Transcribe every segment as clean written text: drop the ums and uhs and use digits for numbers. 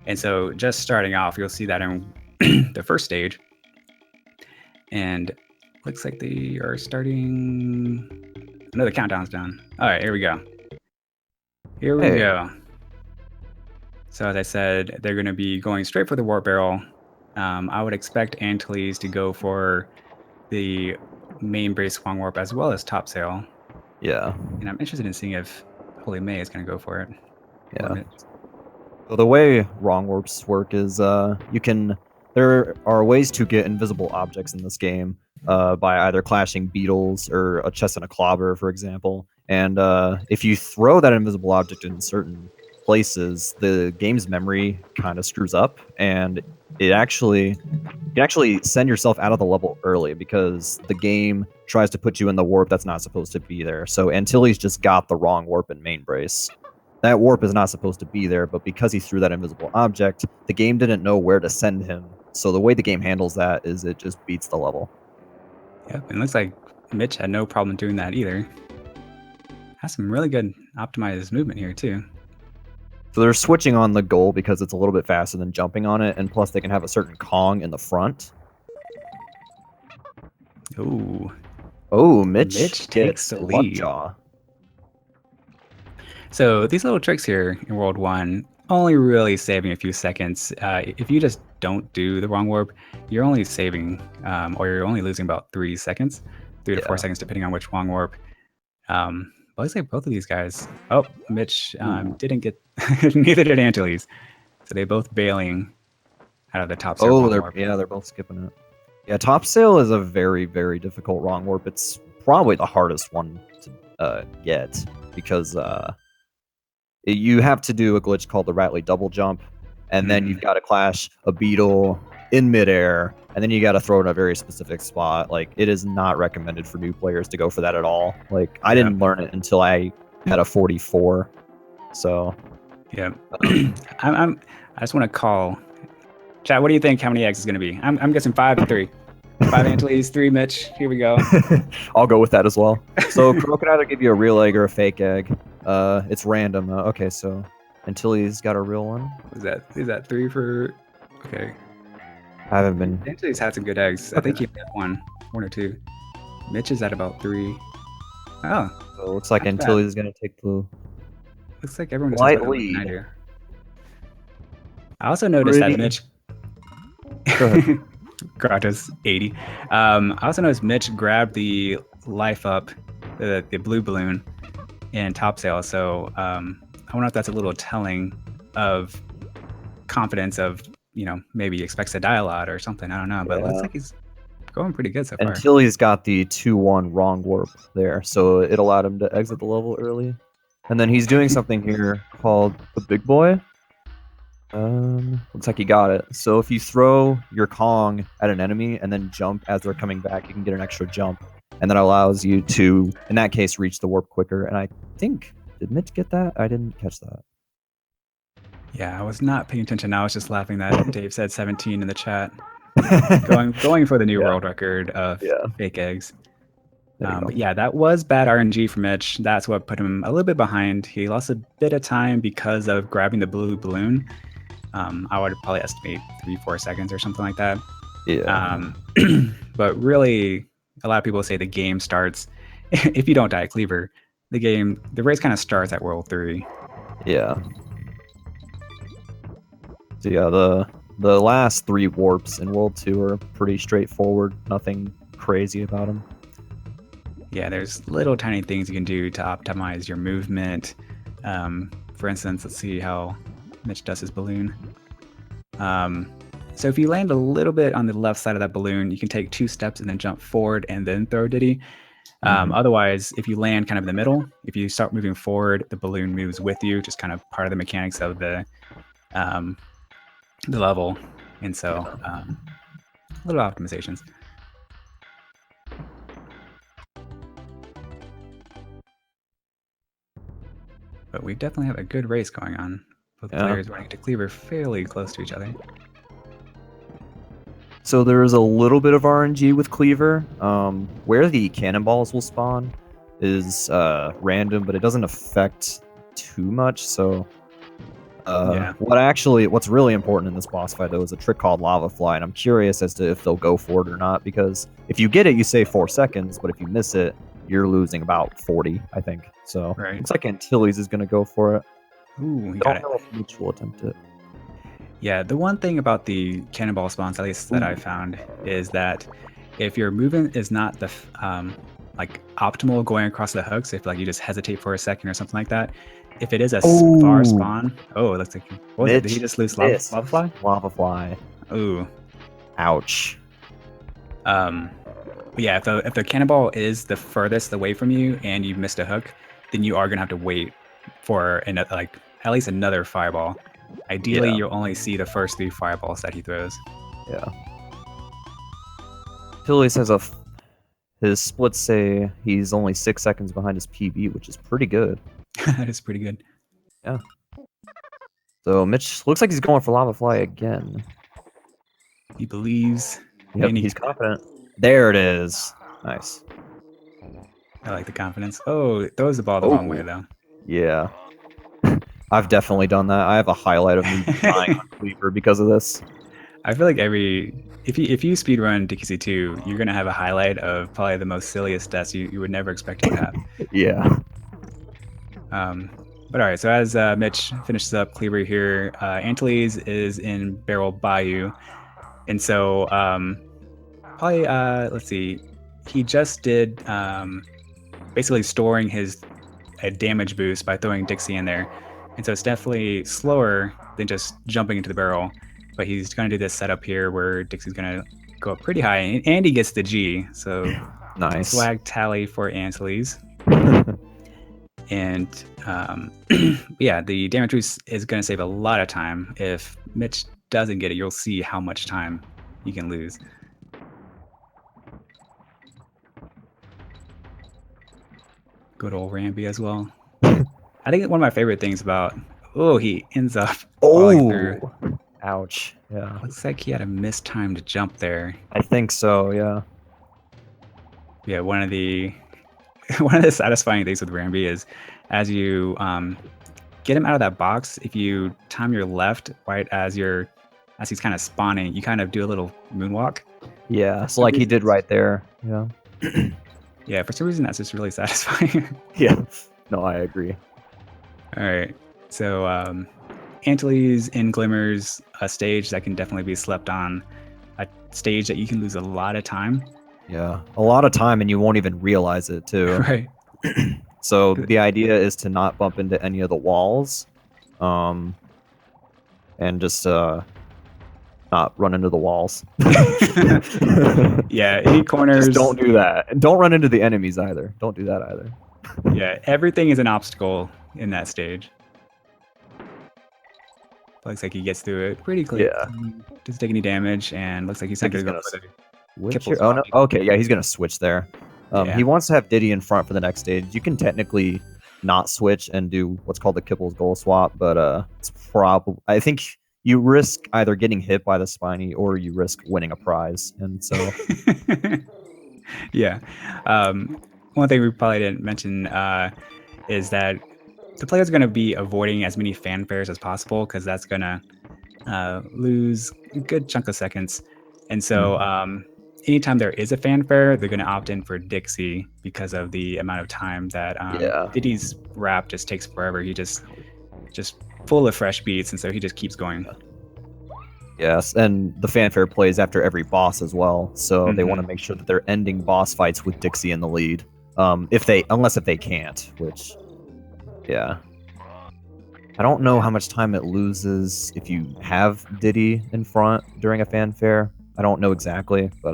And so just starting off, you'll see that in the first stage. And looks like they are starting. No, the countdown's done. All right, here we go. Here we go. So as I said, they're going to be going straight for the warp barrel. I would expect Antilles to go for the main brace swung warp as well as topsail. Yeah. And I'm interested in seeing if Holy May is going to go for it. Yeah. So the way wrong warps work is there are ways to get invisible objects in this game by either clashing beetles or a chest and a clobber, for example. And if you throw that invisible object in certain places, the game's memory kind of screws up, and you can actually send yourself out of the level early because the game tries to put you in the warp that's not supposed to be there. So Antilles just got the wrong warp in main brace. That warp is not supposed to be there, but because he threw that invisible object, the game didn't know where to send him. So the way the game handles that is it just beats the level. Yep, and it looks like Mitch had no problem doing that either. Has some really good optimized movement here too. So they're switching on the goal because it's a little bit faster than jumping on it, and plus they can have a certain Kong in the front. Ooh. Oh, Mitch takes the lead. Jaw. So these little tricks here in World 1 only really saving a few seconds. If you just don't do the wrong warp, you're only saving, or you're only losing about 3 seconds, 3 to 4 seconds, depending on which wrong warp. But I say both of these guys. Oh, Mitch didn't get, neither did Antilles. So they both bailing out of the top sail. They're both skipping it. Yeah, top sail is a very, very difficult wrong warp. It's probably the hardest one to get because you have to do a glitch called the Ratley double jump, and then you've got to clash a beetle in midair, and then you got to throw it in a very specific spot. Like, it is not recommended for new players to go for that at all. Like, I didn't learn it until I had a 44. So, yeah, I just want to call chat. What do you think? How many eggs is going to be? I'm guessing 5 and 3. 5 Antilles, 3 Mitch. Here we go. I'll go with that as well. So Crow can either give you a real egg or a fake egg. It's random. Okay, so Antilles got a real one. Is that 3 for? Okay. I haven't been. Antilles had some good eggs. I think he had one or 2. Mitch is at about 3. Oh. So it looks like Antilles is gonna take the. Looks like everyone just has a lead here. I also noticed that Mitch. Go ahead. Gratis 80. I also noticed Mitch grabbed the life up, the blue balloon, in topsail. So I wonder if that's a little telling of confidence of, maybe expects to die a lot or something. I don't know, but it looks like he's going pretty good so far. Until he's got the 2-1 wrong warp there, so it allowed him to exit the level early. And then he's doing something here called the big boy. Looks like he got it. So if you throw your Kong at an enemy and then jump as they're coming back, you can get an extra jump. And that allows you to, in that case, reach the warp quicker. And I think, did Mitch get that? I didn't catch that. Yeah, I was not paying attention. I was just laughing that Dave said 17 in the chat. going for the new world record of fake eggs. But yeah, that was bad RNG for Mitch. That's what put him a little bit behind. He lost a bit of time because of grabbing the blue balloon. I would probably estimate 3-4 seconds or something like that. Yeah. But really, a lot of people say the game starts if you don't die at Cleaver. The race kind of starts at World 3. Yeah. So yeah, the last 3 warps in World 2 are pretty straightforward. Nothing crazy about them. Yeah, there's little tiny things you can do to optimize your movement. For instance, let's see how Mitch does his balloon. So if you land a little bit on the left side of that balloon, you can take 2 steps and then jump forward and then throw Diddy. Otherwise, if you land kind of in the middle, if you start moving forward, the balloon moves with you, just kind of part of the mechanics of the level. And so little optimizations. But we definitely have a good race going on. Both players running to Cleaver fairly close to each other. So there is a little bit of RNG with Cleaver. Where the cannonballs will spawn is random, but it doesn't affect too much. So Yeah. What's really important in this boss fight though is a trick called Lava Fly, and I'm curious as to if they'll go for it or not, because if you get it, you save 4 seconds, but if you miss it, you're losing about 40, I think. So Right. looks like Antilles is going to go for it. Ooh, he I got don't it. know if Mitch will attempt it. Yeah, the one thing about the cannonball spawns, at least that I found, is that if your movement is not the like optimal going across the hooks, if like you just hesitate for a second or something like that, if it is a far spawn, oh, it looks like what was it? Did he Mitch just lose missed. lava fly? Lava Fly. Ooh. Ouch. But yeah, if the cannonball is the furthest away from you and you missed a hook, then you are gonna have to wait for another, like at least another fireball. Ideally, Yeah. you'll only see the first 3 fireballs that he throws. Yeah. Antilles has his splits say he's only 6 seconds behind his PB, which is pretty good. That is pretty good. Yeah. So Mitch looks like he's going for Lava Fly again. He believes. Yep, And he's confident. There it is. Nice. I like the confidence. Oh, it throws the ball the wrong way though. Yeah. I've definitely done that. I have a highlight of me dying on Cleaver because of this. I feel like if you speedrun DKC2, you're gonna have a highlight of probably the most silliest deaths you would never expect to have. Yeah. But all right, so as Mitch finishes up Cleaver here, Antilles is in Barrel Bayou, and so probably let's see, he just did basically storing his damage boost by throwing Dixie in there, and so it's definitely slower than just jumping into the barrel. But he's gonna do this setup here where Dixie's gonna go up pretty high, and he gets the G. So Nice. swag tally for Antilles. And yeah, the damage boost is going to save a lot of time. If Mitch doesn't get it, you'll see how much time you can lose. Good old Ramby as well. I think one of my favorite things about he ends up falling through. Ouch. Yeah. Looks like he had a mistimed jump there. I think so, yeah. Yeah, one of the satisfying things with Ramby is as you get him out of that box, if you time your left right as he's kind of spawning, you kind of do a little moonwalk. Yeah, so like he did right there. Yeah. Yeah, for some reason that's just really satisfying. Yeah. No, I agree. All right. So Antilles in Glimmers, a stage that can definitely be slept on, a stage that you can lose a lot of time. Yeah, a lot of time, and you won't even realize it too. Right. So the idea is to not bump into any of the walls, and just not run into the walls. Yeah, any corners. Just don't do that, and don't run into the enemies either. Don't do that either. Yeah, everything is an obstacle in that stage. Looks like he gets through it pretty quick. Yeah. Doesn't take any damage, and looks like he's not going to go for the Oh no! Okay, yeah, he's gonna switch there. Yeah. He wants to have Diddy in front for the next stage. You can technically not switch and do what's called the Kipple's goal swap, but it's probably, I think you risk either getting hit by the Spiny or you risk winning a prize, and so yeah. One thing we probably didn't mention is that the players are going to be avoiding as many fanfares as possible because that's going to lose a good chunk of seconds. And so anytime there is a fanfare, they're going to opt in for Dixie because of the amount of time that Diddy's rap just takes forever. He just full of fresh beats, and so he just keeps going. Yes, and the fanfare plays after every boss as well, so they want to make sure that they're ending boss fights with Dixie in the lead. Unless they can't, which, yeah. I don't know how much time it loses if you have Diddy in front during a fanfare. I don't know exactly, but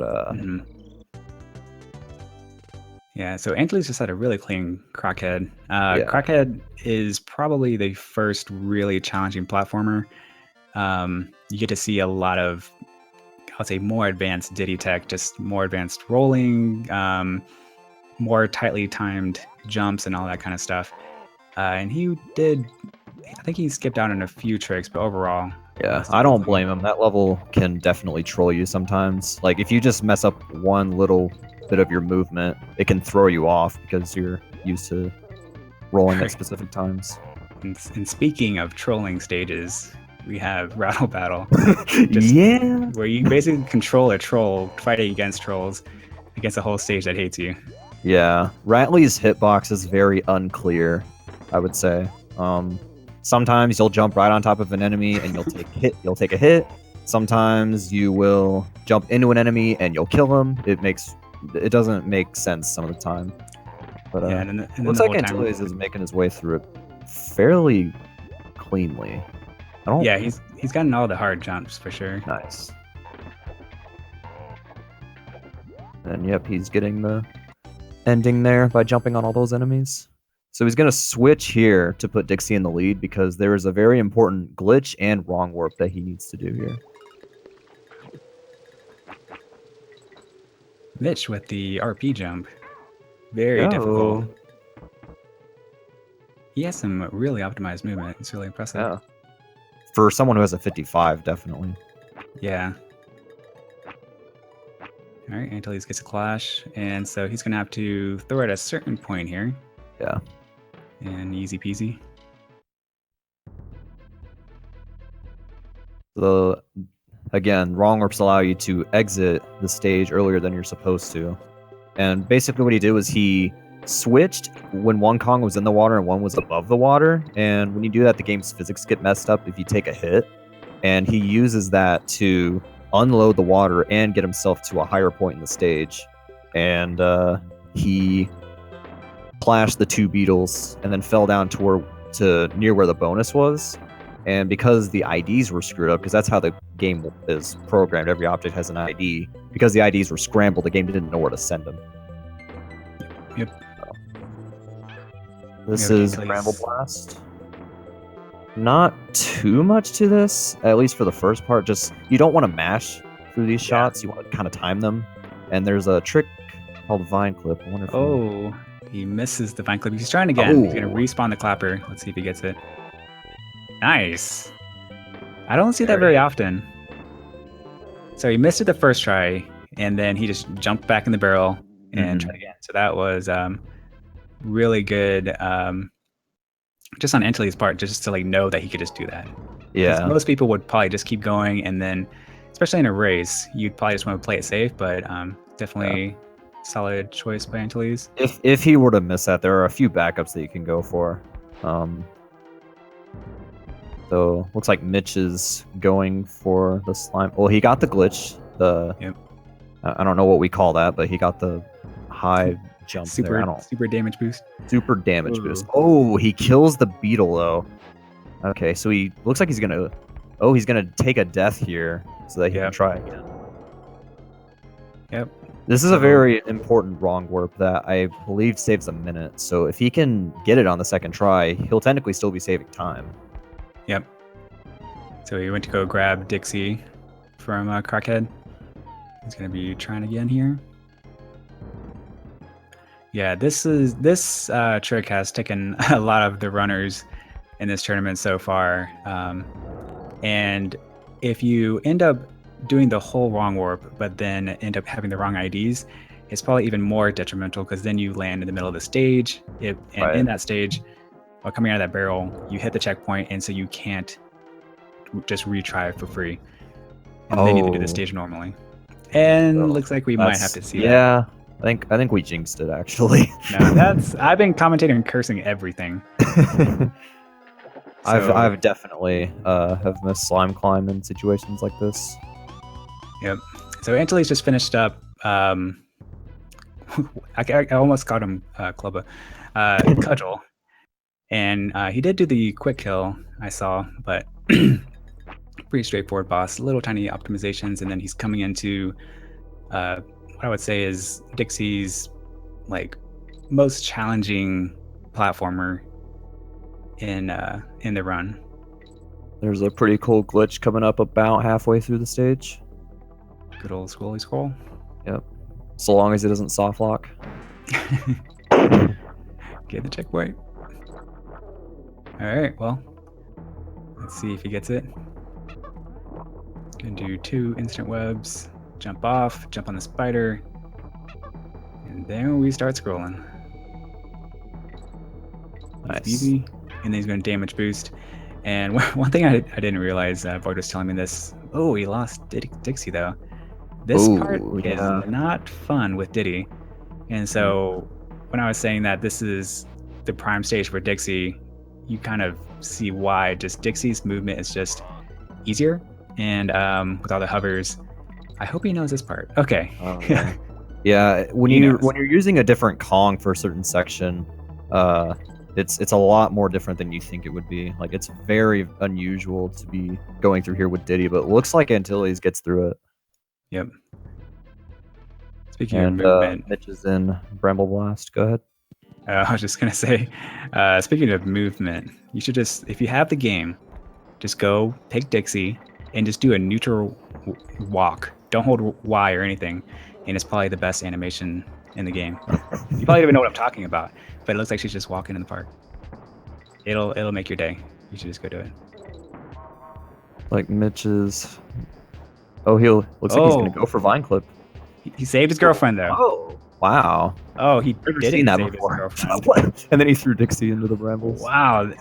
Yeah, so Antilles just had a really clean Crockhead. Crockhead is probably the first really challenging platformer. You get to see a lot of, I would say, more advanced Diddy tech, just more advanced rolling, more tightly timed jumps and all that kind of stuff. And I think he skipped out on a few tricks, but overall... Yeah, I don't blame him. That level can definitely troll you sometimes. Like, if you just mess up one little bit of your movement, it can throw you off because you're used to rolling at specific times. And speaking of trolling stages, we have Rattle Battle, Yeah. where you basically control a troll fighting against trolls against a whole stage that hates you. Yeah. Ratley's hitbox is very unclear, I would say. Sometimes you'll jump right on top of an enemy and you'll take a hit. Sometimes you will jump into an enemy and you'll kill him. It doesn't make sense some of the time. But Yeah, and then looks the like whole time, Antilles is making his way through it fairly cleanly. I don't. yeah, he's gotten all the hard jumps for sure. Nice. And yep, he's getting the ending there by jumping on all those enemies. So he's going to switch here to put Dixie in the lead because there is a very important glitch and wrong warp that he needs to do here. Mitch with the RP jump. Very difficult. He has some really optimized movement. It's really impressive. Yeah. For someone who has a 55, definitely. Yeah. All right, Antilles gets a clash, and so he's going to have to throw at a certain point here. Yeah. And easy peasy. Again, wrong warps allow you to exit the stage earlier than you're supposed to. And basically what he did was he switched when one Kong was in the water and one was above the water. And when you do that, the game's physics get messed up if you take a hit. And he uses that to unload the water and get himself to a higher point in the stage. And he clashed the two beetles and then fell down to near where the bonus was. And because the IDs were screwed up, because that's how the game is programmed, every object has an ID. Because the IDs were scrambled, the game didn't know where to send them. Yep. This is Bramble Blast. Not too much to this, at least for the first part. Just you don't want to mash through these shots. You want to kind of time them. And there's a trick called Vine Clip. I wonder if he misses the Vine Clip. He's trying again. He's going to respawn the clapper. Let's see if he gets it. Nice. I don't see that very often. So he missed it the first try, and then he just jumped back in the barrel and tried again. So that was really good, just on Antilles' part, just to know that he could just do that. Yeah. Most people would probably just keep going, and then, especially in a race, you'd probably just want to play it safe. But definitely solid choice by Antilles. If he were to miss that, there are a few backups that you can go for. So looks like Mitch is going for the slime. Well, he got the glitch. I don't know what we call that, but he got the high jump super damage boost. Super damage boost. Oh, he kills the beetle though. Okay, so he looks like he's gonna take a death here so that he can try again. Yep. This is a very important wrong warp that I believe saves a minute. So if he can get it on the second try, he'll technically still be saving time. Yep. So he went to go grab Dixie from Crackhead. He's going to be trying again here. Yeah, this trick has taken a lot of the runners in this tournament so far. And if you end up doing the whole wrong warp, but then end up having the wrong IDs, it's probably even more detrimental because then you land in the middle of the stage. In that stage, while coming out of that barrel, you hit the checkpoint, and so you can't just retry for free. And they need to do the stage normally. And looks like we might have to see that. Yeah, I think we jinxed it actually. No, I've been commentating and cursing everything. I've definitely have missed slime climb in situations like this. Yep. So Antilles just finished up. I almost called him Clubba. Cudgel. And he did do the quick kill, I saw, but pretty straightforward boss. Little tiny optimizations, and then he's coming into what I would say is Dixie's most challenging platformer in the run. There's a pretty cool glitch coming up about halfway through the stage. Good old scrolly scroll. Yep. So long as it doesn't soft lock. Get the checkpoint. All right, well, let's see if he gets it. Gonna do 2 instant webs, jump off, jump on the spider, and then we start scrolling. Nice. Easy. and then he's going to damage boost. And one thing I didn't realize, Void was telling me this. Oh, he lost Dixie though. This part Ooh, is yeah. not fun with Diddy. And so when I was saying that this is the prime stage for Dixie, you kind of see why. Just Dixie's movement is just easier, and with all the hovers. I hope he knows this part. Okay. Oh, yeah. Yeah, when you're using a different Kong for a certain section, it's a lot more different than you think it would be. Like, it's very unusual to be going through here with Diddy, but it looks like Antilles gets through it. Yep. Speaking of movement, Mitch is in Bramble Blast. Go ahead. I was just gonna say, speaking of movement, you should just, if you have the game, just go pick Dixie and just do a neutral walk. Don't hold Y or anything, and it's probably the best animation in the game. You probably don't even know what I'm talking about, but it looks like she's just walking in the park. It'll make your day. You should just go do it. Like Mitch's. Oh, looks like he's gonna go for Vine Clip. He saved his girlfriend though. Oh, wow. Oh, he Never didn't seen that save before. his girlfriend. What? And then he threw Dixie into the brambles. Wow.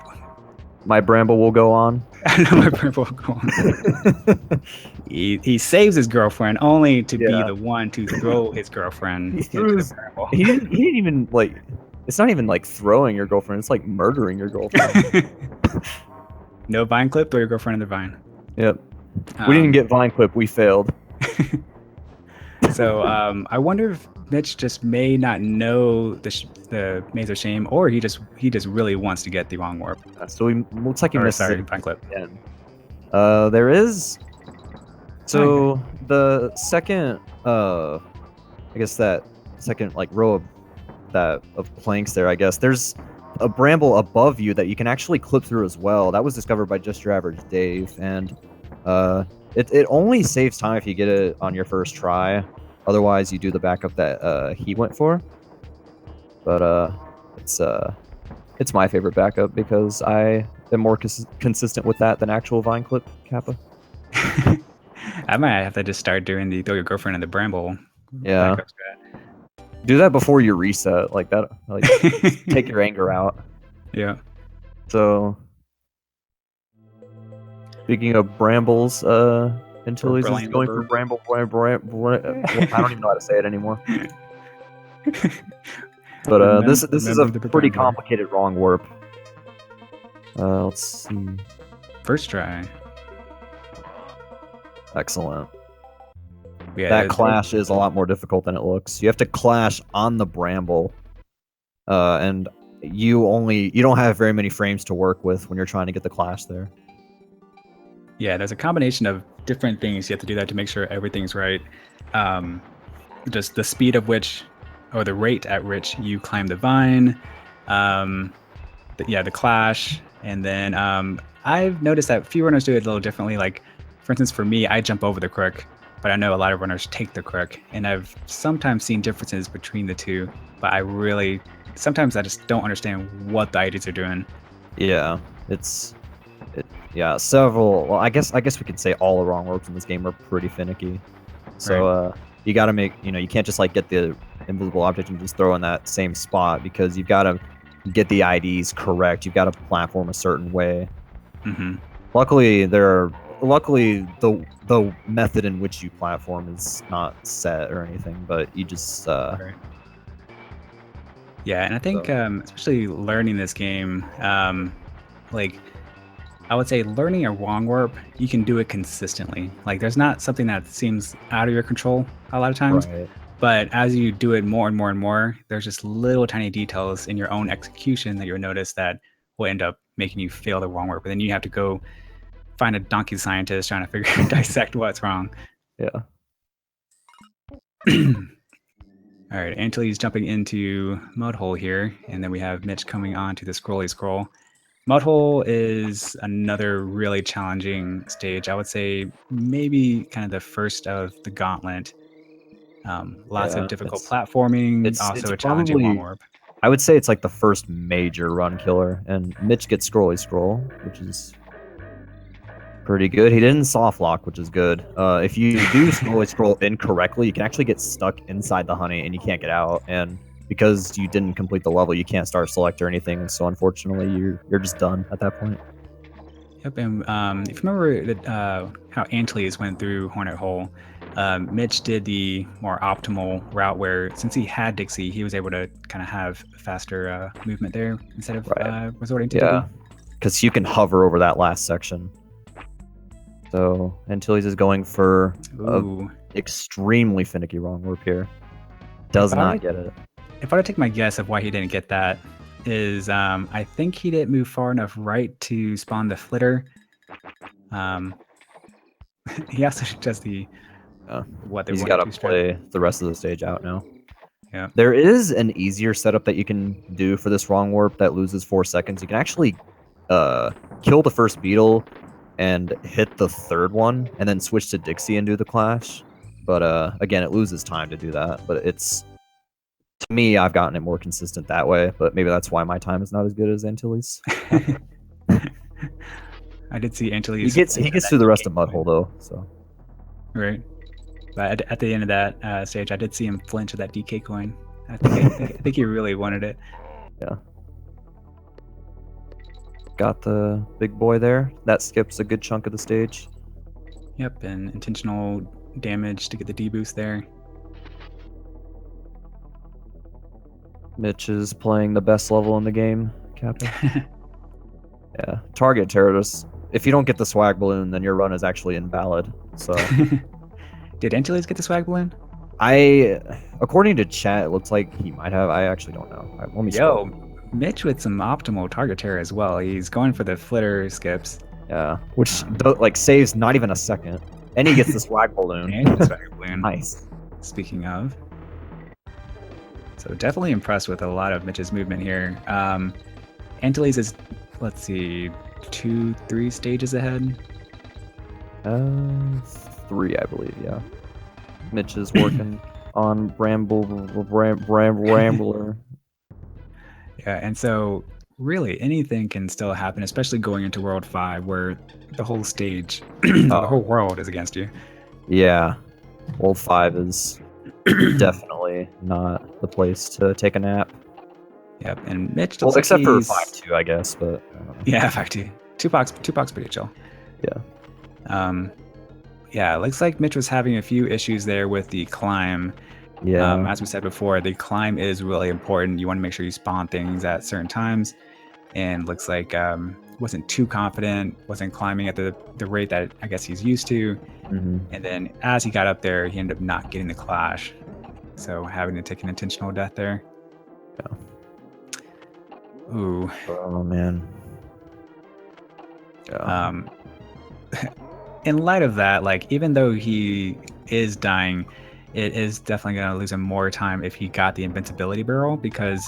My bramble will go on. I know my bramble will go on. He saves his girlfriend only to be the one to throw his girlfriend into the bramble. He didn't even like. It's not even like throwing your girlfriend. It's like murdering your girlfriend. No vine clip, throw your girlfriend in the vine. Yep. We didn't get vine clip. We failed. So I wonder if Mitch just may not know the Maze of Shame, or he just really wants to get the wrong warp. So he looks like he missed it. Vine clip. Again. There is. So the second, I guess that second like row of planks there. I guess there's a bramble above you that you can actually clip through as well. That was discovered by Just Your Average Dave, and it only saves time if you get it on your first try. Otherwise, you do the backup that he went for. But it's my favorite backup because I am more consistent with that than actual vine clip Kappa. I might have to just start doing the throw your girlfriend in the bramble. Yeah. Do that before you reset, like that. Like take your anger out. Yeah. So, speaking of brambles, Antilles is going for bramble. I don't even know how to say it anymore. But this is a pretty complicated wrong warp. Let's see. First try. Excellent. Yeah, that clash is a lot more difficult than it looks. You have to clash on the bramble, and you don't have very many frames to work with when you're trying to get the clash there. Yeah, there's a combination of different things you have to do that to make sure everything's right. Just the speed of which, or the rate at which you climb the vine, the clash, and then I've noticed that few runners do it a little differently. Like, for instance, for me, I jump over the crook, but I know a lot of runners take the crook, and I've sometimes seen differences between the two, but sometimes I just don't understand what the IDs are doing. Yeah, several. Well, I guess we could say all the wrong warps in this game are pretty finicky. So you got to make, you can't just like get the invisible object and just throw in that same spot, because you've got to get the IDs correct. You've got to platform a certain way. Mm-hmm. Luckily, the method in which you platform is not set or anything, but you just yeah, and I think especially learning this game, like I would say learning a wrong warp, you can do it consistently. Like, there's not something that seems out of your control a lot of times, but as you do it more and more and more, there's just little tiny details in your own execution that you'll notice that will end up making you fail the wrong warp. But then you have to go find a donkey scientist trying to dissect what's wrong. Yeah. All right, Antilles jumping into Mudhole here, and then we have Mitch coming on to the scrolly scroll. Mudhole is another really challenging stage. I would say maybe kind of the first of the gauntlet. Lots of difficult platforming, also a challenging long warp. I would say it's like the first major run killer, and Mitch gets scrolly scroll, which is pretty good. He didn't soft lock, which is good. If you do scrolly scroll incorrectly, you can actually get stuck inside the honey and you can't get out. And because you didn't complete the level, you can't start select or anything. So unfortunately, you're just done at that point. Yep, and if you remember that, how Antilles went through Hornet Hole, Mitch did the more optimal route where, since he had Dixie, he was able to kind of have faster movement there instead of Right. resorting to Yeah, Diddy. because you can hover over that last section. So Antilles is going for a Ooh. extremely finicky wrong warp here. Does If I were not to- get it. If I were to take my guess of why he didn't get that, is I think he didn't move far enough right to spawn the flitter. He also does the what they He's one got or to two strip. play the rest of the stage out now. Yeah. There is an easier setup that you can do for this wrong warp that loses 4 seconds. You can actually kill the first beetle and hit the third one, and then switch to Dixie and do the clash. But again, it loses time to do that. But it's, to me, I've gotten it more consistent that way. But maybe that's why my time is not as good as Antilles. I did see Antilles. He gets through the rest of Mudhole though. So right. But at the end of that stage, I did see him flinch at that DK coin. I think he really wanted it. yeah. Got the big boy there. That skips a good chunk of the stage. Yep, and intentional damage to get the D boost there. Mitch is playing the best level in the game, Captain. Yeah. Target terrorists. If you don't get the swag balloon, then your run is actually invalid. So Did Antilles get the swag balloon? According to chat, it looks like he might have. I actually don't know. Let me Yo, Mitch with some optimal target terror as well. He's going for the flitter skips. Yeah, which like saves not even a second, and he gets the swag balloon. And the swag balloon. Nice. Speaking of, so definitely impressed with a lot of Mitch's movement here. Antilles is, let's see, 2-3 stages ahead. 3, I believe. Yeah. Mitch is working on Rambler. Yeah, and so really anything can still happen, especially going into World 5 where the whole stage, the whole world is against you. Yeah. World 5 is definitely not the place to take a nap. Yep, and Mitch Well, looks except like for 5-2, I guess, but yeah, 5-2. Tupac's pretty chill. Yeah. Yeah, it looks like Mitch was having a few issues there with the climb. Yeah. As we said before, the climb is really important. You want to make sure you spawn things at certain times. And looks like wasn't too confident, wasn't climbing at the rate that I guess he's used to. Mm-hmm. And then as he got up there, he ended up not getting the clash. So having to take an intentional death there. Yeah. Ooh. Oh, man. Yeah. In light of that, like, even though he is dying, it is definitely going to lose him more time if he got the invincibility barrel, because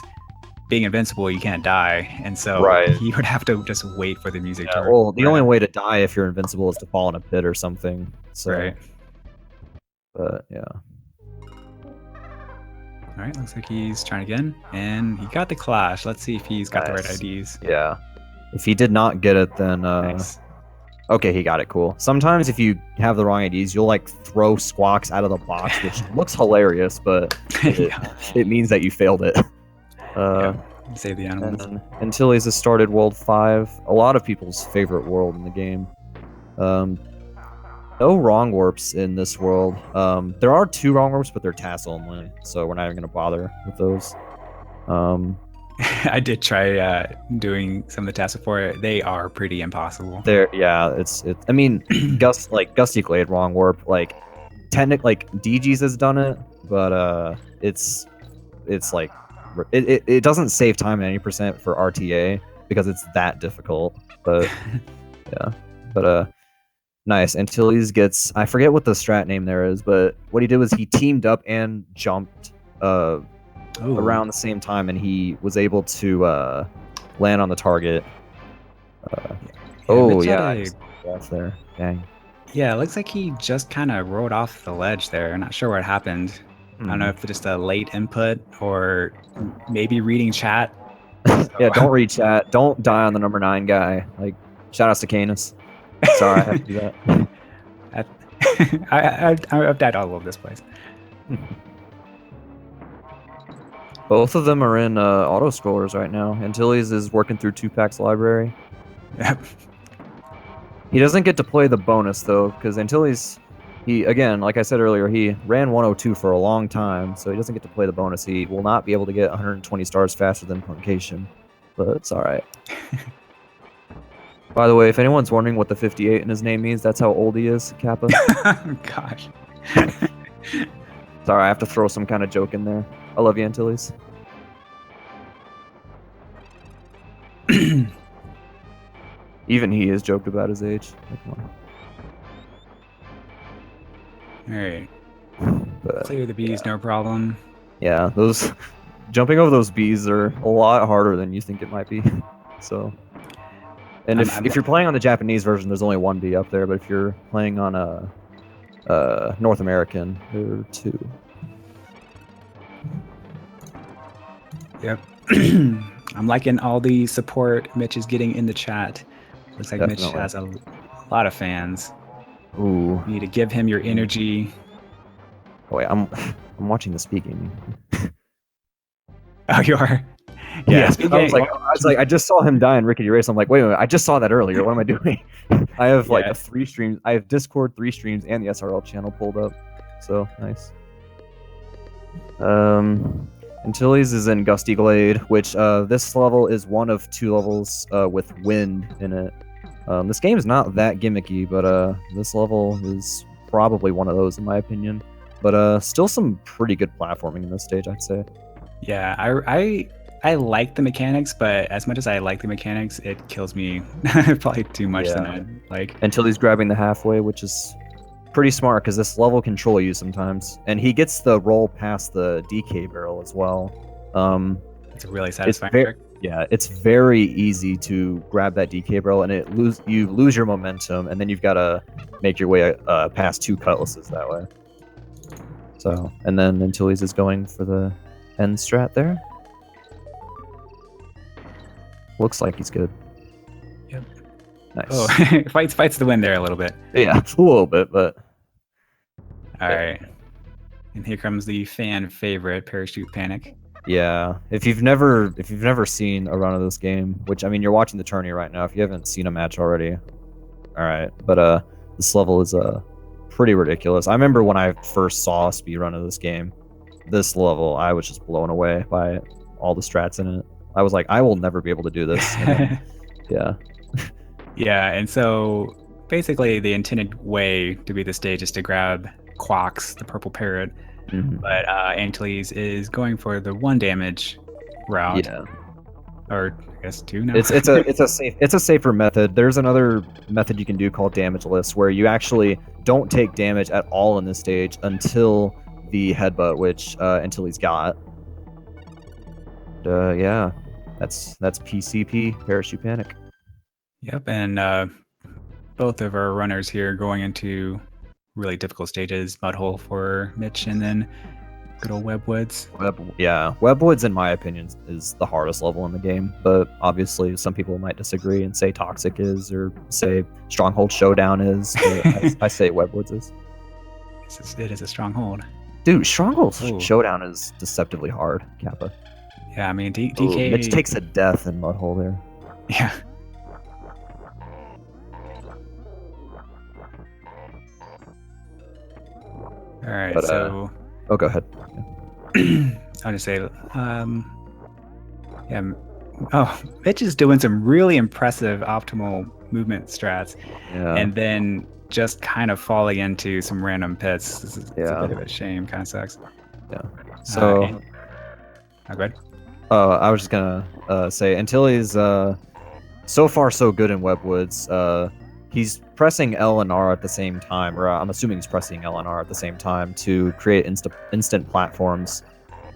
being invincible, you can't die. And so he would have to just wait for the music to well, the only way to die if you're invincible is to fall in a pit or something. So, right. But, yeah. All right, looks like he's trying again. And he got the clash. Let's see if he's got the right IDs. Yeah. If he did not get it, then... Nice. Okay, he got it. Cool. Sometimes if you have the wrong IDs, you'll like throw squawks out of the box, which looks hilarious, but it means that you failed it. Save the animals. Antilles has started World 5, a lot of people's favorite world in the game. No wrong warps in this world. There are 2 wrong warps, but they're TAS only, so we're not even going to bother with those. I did try doing some of the tasks before. They are pretty impossible. I mean, Gusty Glade wrong warp, like DG's has done it, but it's like it doesn't save time at any percent for RTA because it's that difficult. But yeah, but nice. Antilles gets, I forget what the strat name there is, but what he did was he teamed up and jumped around the same time, and he was able to land on the target. That's there. Dang. Yeah, it looks like he just kind of rolled off the ledge there. I'm not sure what happened. I don't know if it's just a late input or maybe reading chat. Yeah, don't read chat. Don't die on the number 9 guy. Like, shout outs to Canis. Sorry, I have to do that. I've died all over this place. Both of them are in auto scrollers right now. Antilles is working through 2-Pack's library. Yep. He doesn't get to play the bonus though, because Antilles, he again, like I said earlier, he ran 102 for a long time, so he doesn't get to play the bonus. He will not be able to get 120 stars faster than Puncation, but it's all right. By the way, if anyone's wondering what the 58 in his name means, that's how old he is, Kappa. Gosh. Sorry, I have to throw some kind of joke in there. I love you, Antilles. Even he has joked about his age. Like, come on. All right. But, Clear the bees, no problem. yeah, those jumping over those bees are a lot harder than you think it might be. So, and if you're playing on the Japanese version, there's only one bee up there, but if you're playing on a North American, there are two. Yep. I'm liking all the support Mitch is getting in the chat. Looks like Definitely. Mitch has a lot of fans. Ooh. You need to give him your energy. Oh, wait, I'm watching the speaking. Oh, you are? Yeah, I was like, I just saw him die in Rickety Race. I'm like, wait a minute, I just saw that earlier. What am I doing? I have like 3 streams. I have Discord, 3 streams, and the SRL channel pulled up. So nice. Antilles is in Gusty Glade, which this level is one of 2 levels with wind in it. This game is not that gimmicky, but this level is probably one of those in my opinion. But still some pretty good platforming in this stage, I'd say. Yeah, I like the mechanics, but as much as I like the mechanics, it kills me probably too much than I like. Until he's grabbing the halfway, which is pretty smart because this level control you sometimes, and he gets the roll past the DK barrel as well. It's a really satisfying trick. Yeah, it's very easy to grab that DK barrel, and you lose your momentum, and then you've got to make your way past 2 cutlasses that way. So, and then Antilles is going for the end strat there. Looks like he's good. Yep. Nice. Oh, fights the win there a little bit. Yeah, a little bit, but. All right. And here comes the fan favorite, Parachute Panic. Yeah, if you've never seen a run of this game, which I mean you're watching the tourney right now. If you haven't seen a match already, all right. But this level is pretty ridiculous. I remember when I first saw a speed run of this game, this level, I was just blown away by all the strats in it. I was like, I will never be able to do this. Yeah. Yeah, and so basically the intended way to beat the stage is to grab Quox, the purple parrot, but Antilles is going for the 1 damage route. Yeah. Or I guess 2 now. It's a safer method. There's another method you can do called damageless, where you actually don't take damage at all in this stage until the headbutt, which Antilles got. Yeah, that's PCP, Parachute Panic. Yep, and both of our runners here going into really difficult stages. Mudhole for Mitch, and then good old Webwoods. Webwoods, in my opinion, is the hardest level in the game. But obviously, some people might disagree and say Toxic is, or say Stronghold Showdown is. But I say Webwoods is. It is a stronghold. Dude, Stronghold Showdown is deceptively hard, Kappa. Yeah, I mean, DK... Mitch takes a death in Mudhole there. Yeah. All right, but, so... Oh, go ahead. I'll just say, yeah. Oh, Mitch is doing some really impressive optimal movement strats, and then just kind of falling into some random pits. It's a bit of a shame. Kind of sucks. Yeah. So. Oh, good. I was just gonna say Antilles so far so good in Webwoods. He's pressing L and R at the same time, or I'm assuming he's pressing L and R at the same time to create instant platforms,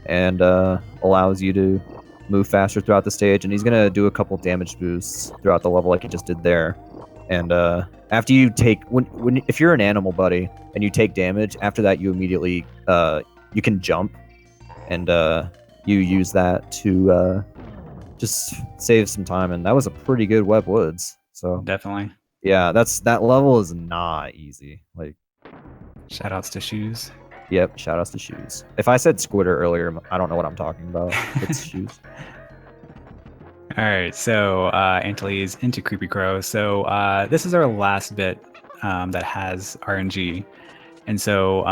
and allows you to move faster throughout the stage. And he's gonna do a couple damage boosts throughout the level, like he just did there. And after you take, if you're an animal buddy and you take damage, after that you immediately you can jump, and you use that to just save some time. And that was a pretty good Webwoods. So definitely. Yeah, that level is not easy. Like, shoutouts to Shoes. Yep, shout outs to shoes. If I said Squitter earlier, I don't know what I'm talking about. It's shoes. All right, so Antilles into Creepy Crow. So this is our last bit that has RNG. And so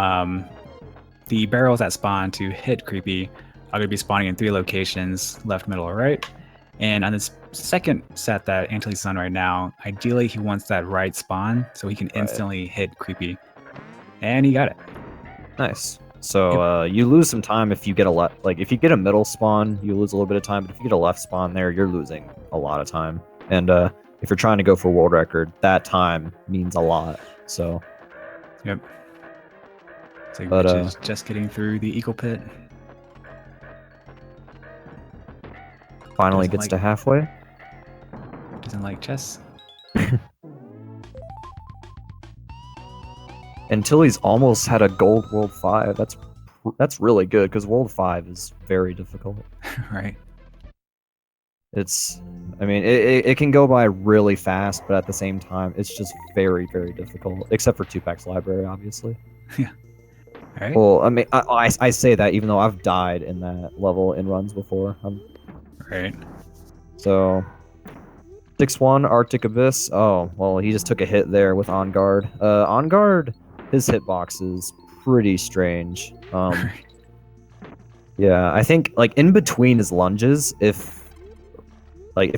the barrels that spawn to hit Creepy are going to be spawning in 3 locations, left, middle, or right. And on this second set that Antilles is on right now, ideally he wants that right spawn so he can instantly hit Creepy. And he got it. Nice. So you lose some time if you get if you get a middle spawn, you lose a little bit of time. But if you get a left spawn there, you're losing a lot of time. And if you're trying to go for world record, that time means a lot. So. Yep. So Mitch is just getting through the eagle pit. Finally gets to halfway. Doesn't like chess. Antilles almost had a gold World 5. That's really good because World 5 is very difficult. Right. I mean, it can go by really fast, but at the same time, it's just very, very difficult. Except for Tupac's library, obviously. Yeah. All right. Well, I mean, I say that even though I've died in that level in runs before. Right. So, 6-1 Arctic Abyss. Oh, well, he just took a hit there with On Guard. On Guard, his hitbox is pretty strange. Yeah, I think like in between his lunges, if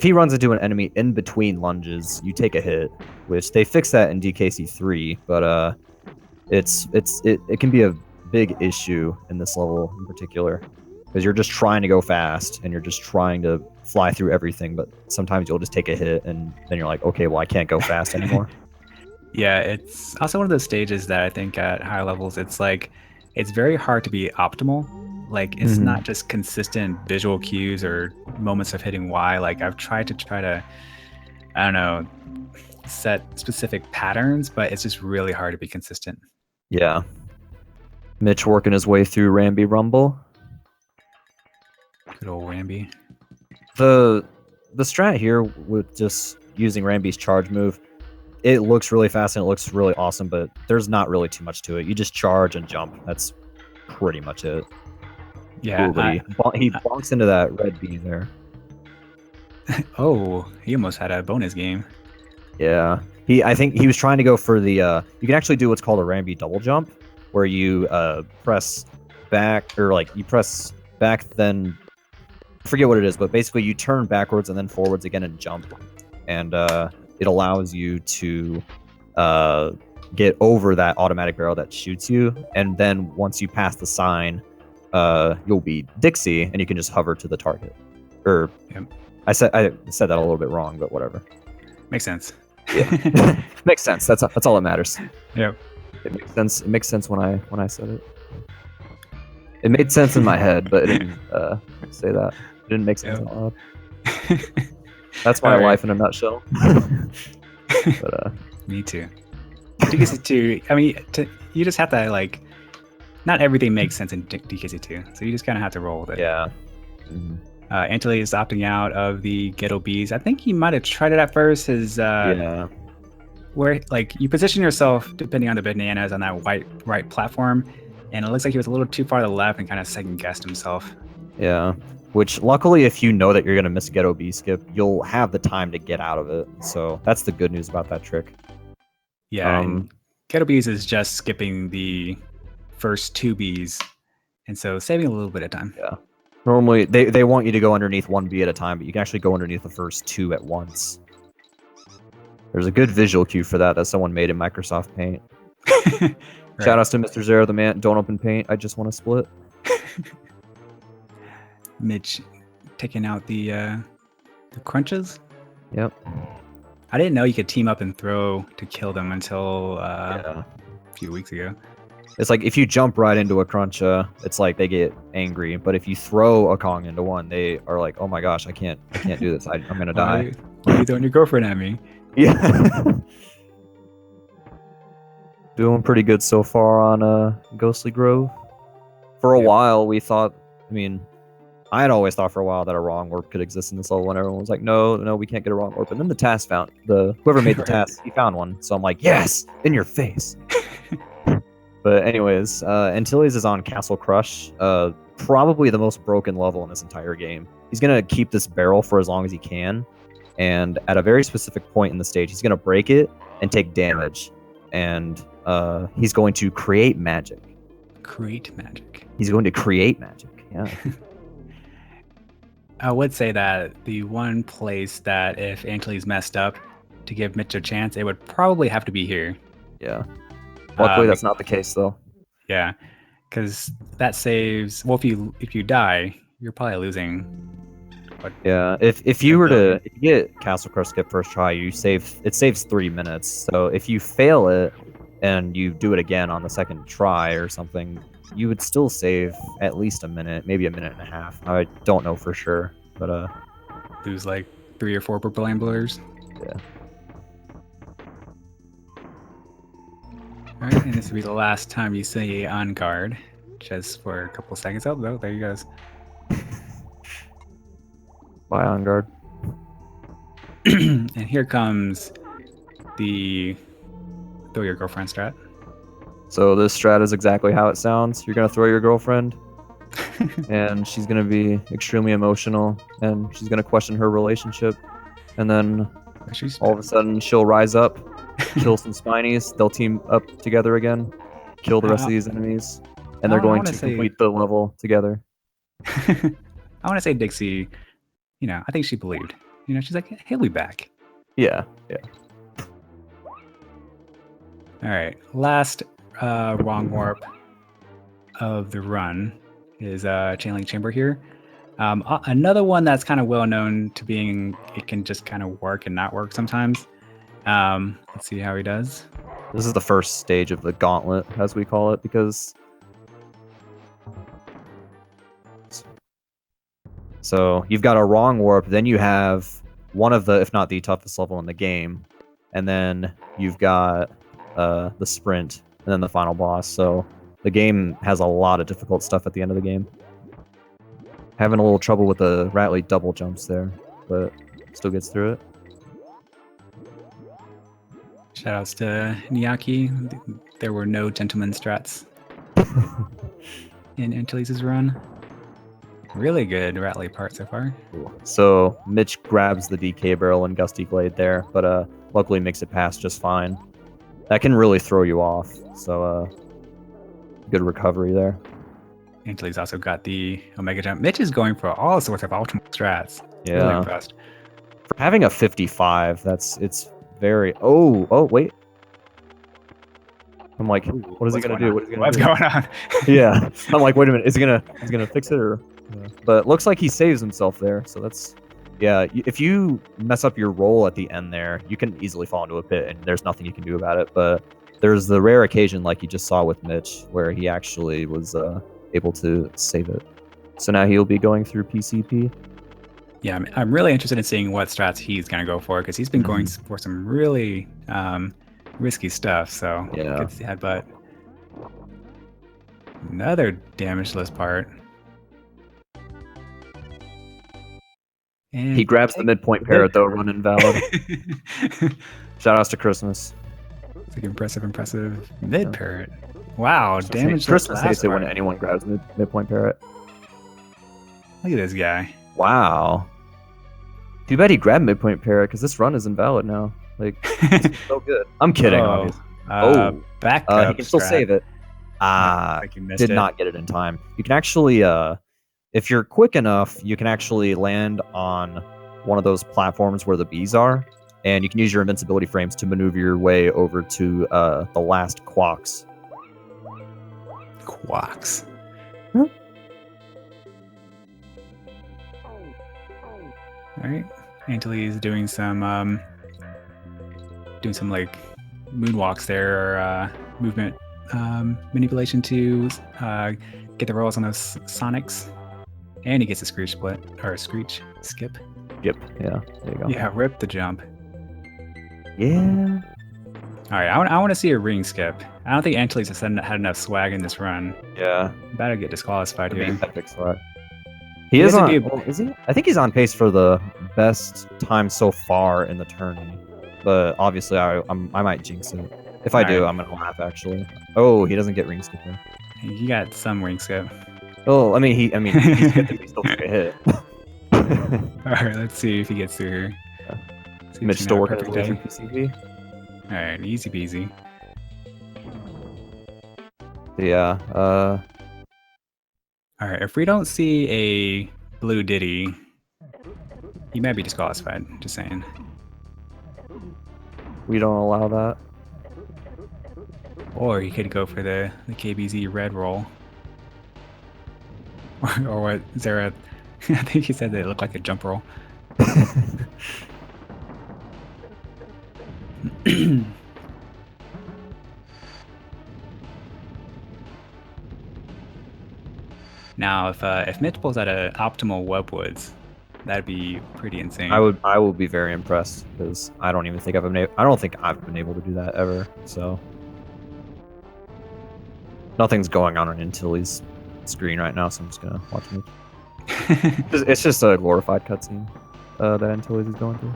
he runs into an enemy in between lunges, you take a hit, which they fixed that in DKC3, but it can be a big issue in this level in particular because you're just trying to go fast and you're just trying to fly through everything, but sometimes you'll just take a hit and then you're like, okay, well, I can't go fast anymore. Yeah, it's also one of those stages that I think at higher levels, it's like, it's very hard to be optimal. Like, it's not just consistent visual cues or moments of hitting Y. Like, I've tried to, I don't know, set specific patterns, but it's just really hard to be consistent. Yeah. Mitch working his way through Ramby Rumble. Good old Ramby. The strat here with just using Ramby's charge move, it looks really fast and it looks really awesome, but there's not really too much to it. You just charge and jump. That's pretty much it. Yeah. He bonks into that red bee there. Oh, he almost had a bonus game. Yeah. I think he was trying to go for the you can actually do what's called a Ramby double jump, where you press back, or like you press back, then I forget what it is, but basically you turn backwards and then forwards again and jump, and it allows you to get over that automatic barrel that shoots you, and then once you pass the sign, you'll be Dixie, and you can just hover to the target. Or yep. I said that a little bit wrong, but whatever. Makes sense. Yeah. Makes sense. That's all that matters. Yep. It makes sense. It makes sense when I said it. It made sense in my head, but it didn't say that. It didn't make sense out loud. That's my life in a nutshell. But, me too. DKC2, I mean, you just have to, like, not everything makes sense in DKC2, so you just kind of have to roll with it. Yeah. Antilles is opting out of the Ghetto Bees. I think he might have tried it at first. Where, like, you position yourself depending on the bananas on that right platform, and it looks like he was a little too far to the left and kind of second-guessed himself. Yeah. Which, luckily, if you know that you're going to miss a Ghetto Bee skip, you'll have the time to get out of it. So that's the good news about that trick. Yeah, and Ghetto Bees is just skipping the first 2 bees, and so saving a little bit of time. Yeah. Normally, they want you to go underneath 1 bee at a time, but you can actually go underneath the first 2 at once. There's a good visual cue for that someone made in Microsoft Paint. Right. Shout outs to Mr. Zero the Man. Don't open Paint. I just want to split. Mitch taking out the crunches. Yep. I didn't know you could team up and throw to kill them until a few weeks ago. It's like if you jump right into a crunch, it's like they get angry. But if you throw a Kong into one, they are like, "Oh my gosh, I can't do this. I'm gonna die." Why are you throwing your girlfriend at me? Yeah. Doing pretty good so far on Ghostly Grove. For a while, we thought. I mean, I had always thought for a while that a wrong warp could exist in this level, and everyone was like, "No, we can't get a wrong warp." And then the task found whoever made the task, he found one. So I'm like, "Yes, in your face." But anyways, Antilles is on Castle Crush. Probably the most broken level in this entire game. He's gonna keep this barrel for as long as he can, and at a very specific point in the stage, he's gonna break it and take damage, and he's going to create magic. Create magic. He's going to create magic. Yeah. I would say that the one place that if Antilles messed up to give Mitch a chance, it would probably have to be here. Yeah. Luckily, that's not the case though. Yeah, because that saves. Well, if you die, you're probably losing. What? Yeah. If you were to if you get Castle Crush skip first try, it saves 3 minutes. So if you fail it and you do it again on the second try or something, you would still save at least a minute, maybe a minute and a half. I don't know for sure, but lose like 3 or 4 purple amblers. Yeah. All right, and this will be the last time you see on guard, just for a couple seconds. Oh, no, there he goes. Bye, on guard. And here comes the throw your girlfriend strat. So this strat is exactly how it sounds. You're gonna throw your girlfriend, and she's gonna be extremely emotional, and she's gonna question her relationship, and then all of a sudden she'll rise up, kill some Spinies. They'll team up together again, kill the rest of these enemies, and they're going to complete the level together. I want to say Dixie, I think she believed. She's like, he'll be back. Yeah. All right, last wrong warp of the run is Chainlink Chamber here. Another one that's kind of well known to being, it can just kind of work and not work sometimes. Let's see how he does. This is the first stage of the gauntlet, as we call it, because so you've got a wrong warp, then you have one of the, if not the toughest level in the game, and then you've got the sprint, and then the final boss. So the game has a lot of difficult stuff at the end of the game. Having a little trouble with the Rattly double jumps there, but still gets through it. Shoutouts to Niyaki. There were no gentleman strats in Antilles' run. Really good Rattly part so far. So Mitch grabs the DK barrel and Gusty Glade there, but luckily makes it past just fine. That can really throw you off, so good recovery there. Antilles also got the Omega Jump. Mitch is going for all sorts of ultimate strats. Yeah. Really impressed. For having a 55, it's very... Oh, wait. I'm like, what is he gonna do? What's going on? Yeah. I'm like, wait a minute, is he gonna fix it or? Yeah. But it looks like he saves himself there, so that's... Yeah, if you mess up your roll at the end there, you can easily fall into a pit, and there's nothing you can do about it. But there's the rare occasion, like you just saw with Mitch, where he actually was able to save it. So now he'll be going through PCP. Yeah, I'm really interested in seeing what strats he's going to go for, because he's been going for some really risky stuff. So yeah, good to see headbutt. Another damageless part. And he grabs the midpoint parrot though, run invalid. Shoutouts to Christmas. It's like impressive mid parrot. Wow, damage. Christmas hates it when anyone grabs midpoint parrot. Look at this guy. Wow. Too bad he grabbed midpoint parrot, because this run is invalid now. Like, it's so good. I'm kidding, obviously. Back up. He can still save it. Did not get it in time. You can actually, if you're quick enough, you can actually land on one of those platforms where the bees are, and you can use your invincibility frames to maneuver your way over to the last quacks. Quacks. Hmm? All right, Antilles doing some like moonwalks there, or movement manipulation to get the rolls on those Sonics, and he gets a screech split or a screech skip. Yep. Yeah. There you go. Yeah, rip the jump. Yeah. All right, I want to see a ring skip. I don't think Antilles has had enough swag in this run. Yeah. About to get disqualified here. Epic swag. He is on. Is he? I think he's on pace for the best time so far in the tourney, but obviously I might jinx it. If I do, Alright. I'm gonna laugh actually. Oh, he doesn't get ring skip there. You got some ring skip. Oh, I mean he skipped it, but he still took a hit. Alright, let's see if he gets through here. See if Mitch he's still gonna have a working his perfect way through day. PCV. Alright, easy peasy. Yeah. Alright, if we don't see a blue Diddy, he might be disqualified. Just saying. We don't allow that. Or he could go for the KBZ red roll. Or what? Is there a... I think he said that it looked like a jump roll. Now, if Mitch pulls out an optimal Webwoods, that'd be pretty insane. I will be very impressed because I don't think I've been able to do that ever. So nothing's going on Antilles' screen right now, so I'm just gonna watch Mitch. It's just a glorified cutscene that Antilles is going through.